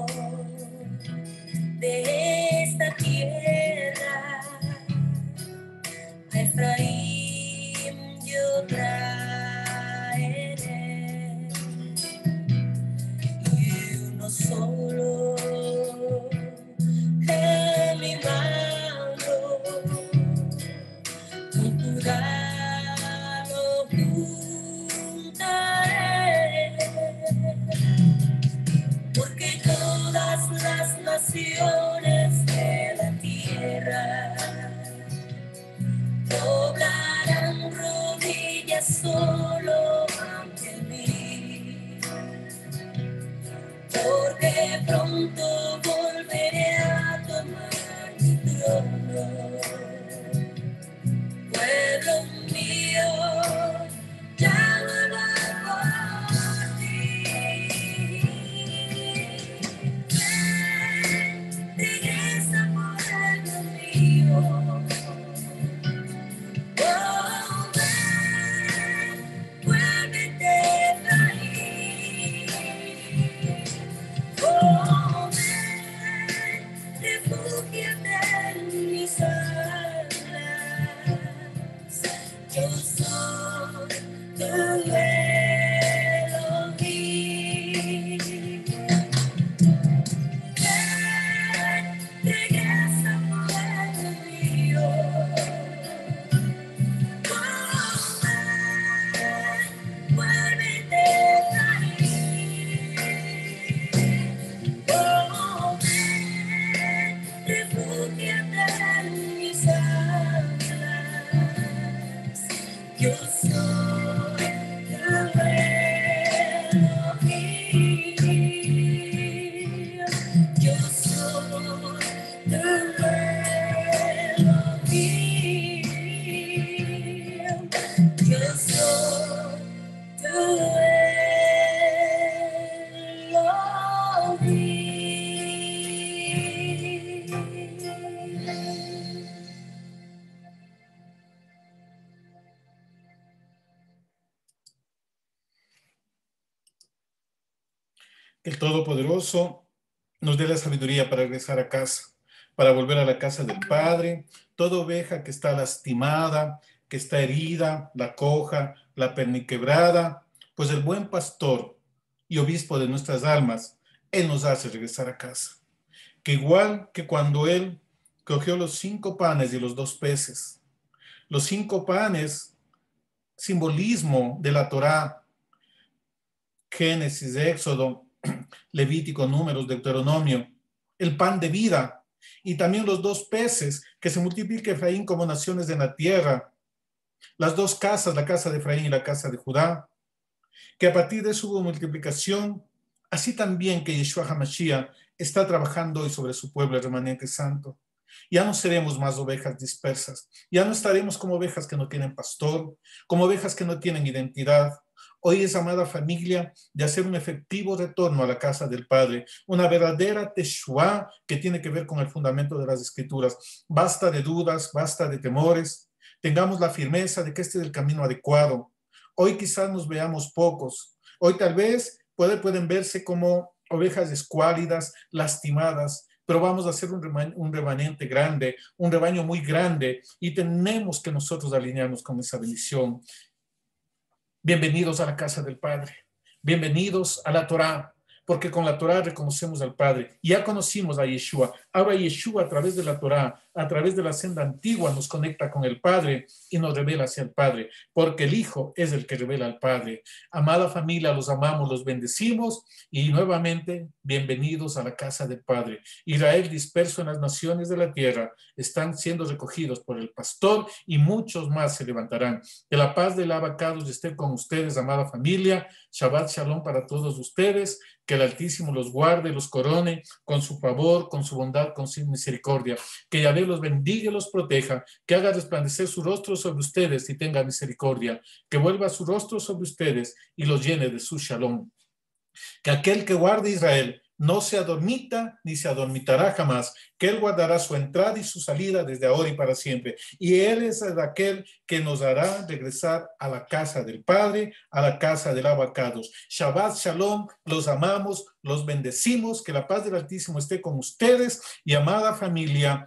de esta tierra, a Efraín yo traeré, y uno solo en mi mano, con Judá lo juntaré, porque todas las naciones de la tierra doblarán rodillas solo ante mí, porque pronto volveré a tomar mi trono. Pueblo mío, llama por ti. Ven, regresa, pueblo mío. Oh, ven, vuélvete, Efraín. Yo soy tu Elohim. Yo soy tu Elohim. Yo soy tu Elohim. Que el Todopoderoso nos dé la sabiduría para regresar a casa, para volver a la casa del Padre. Toda oveja que está lastimada, que está herida, la coja, la perniquebrada, pues el buen pastor y obispo de nuestras almas, Él nos hace regresar a casa. Que igual que cuando Él cogió los 5 panes y los 2 peces, los 5 panes, simbolismo de la Torá, Génesis, Éxodo, Levítico, Números, Deuteronomio, el pan de vida, y también los 2 peces, que se multiplique Efraín como naciones en la tierra, las 2 casas, la casa de Efraín y la casa de Judá, que a partir de su multiplicación, así también que Yeshua HaMashiach está trabajando hoy sobre su pueblo, el remanente santo. Ya no seremos más ovejas dispersas, ya no estaremos como ovejas que no tienen pastor, como ovejas que no tienen identidad. Hoy es, amada familia, de hacer un efectivo retorno a la casa del Padre, una verdadera teshuá que tiene que ver con el fundamento de las Escrituras. Basta de dudas, basta de temores, tengamos la firmeza de que este es el camino adecuado. Hoy quizás nos veamos pocos, hoy tal vez pueden verse como ovejas escuálidas, lastimadas, pero vamos a hacer un remanente grande, un rebaño muy grande, y tenemos que nosotros alinearnos con esa bendición. Bienvenidos a la casa del Padre, bienvenidos a la Torá, porque con la Torá reconocemos al Padre. Ya conocimos a Yeshua, ahora Yeshua a través de la Torá, a través de la senda antigua nos conecta con el Padre y nos revela hacia el Padre, porque el Hijo es el que revela al Padre. Amada familia, los amamos, los bendecimos y nuevamente bienvenidos a la casa del Padre. Israel disperso en las naciones de la tierra están siendo recogidos por el pastor y muchos más se levantarán. Que la paz del Abacados esté con ustedes, amada familia. Shabbat Shalom para todos ustedes. Que el Altísimo los guarde, los corone con su favor, con su bondad, con su misericordia. Que Yahvé los bendiga y los proteja. Que haga resplandecer su rostro sobre ustedes y tenga misericordia. Que vuelva su rostro sobre ustedes y los llene de su shalom. Que aquel que guarde Israel no se adormita ni se adormitará jamás, que Él guardará su entrada y su salida desde ahora y para siempre. Y Él es aquel que nos hará regresar a la casa del Padre, a la casa del Abacados. Shabbat Shalom, los amamos, los bendecimos, que la paz del Altísimo esté con ustedes y amada familia.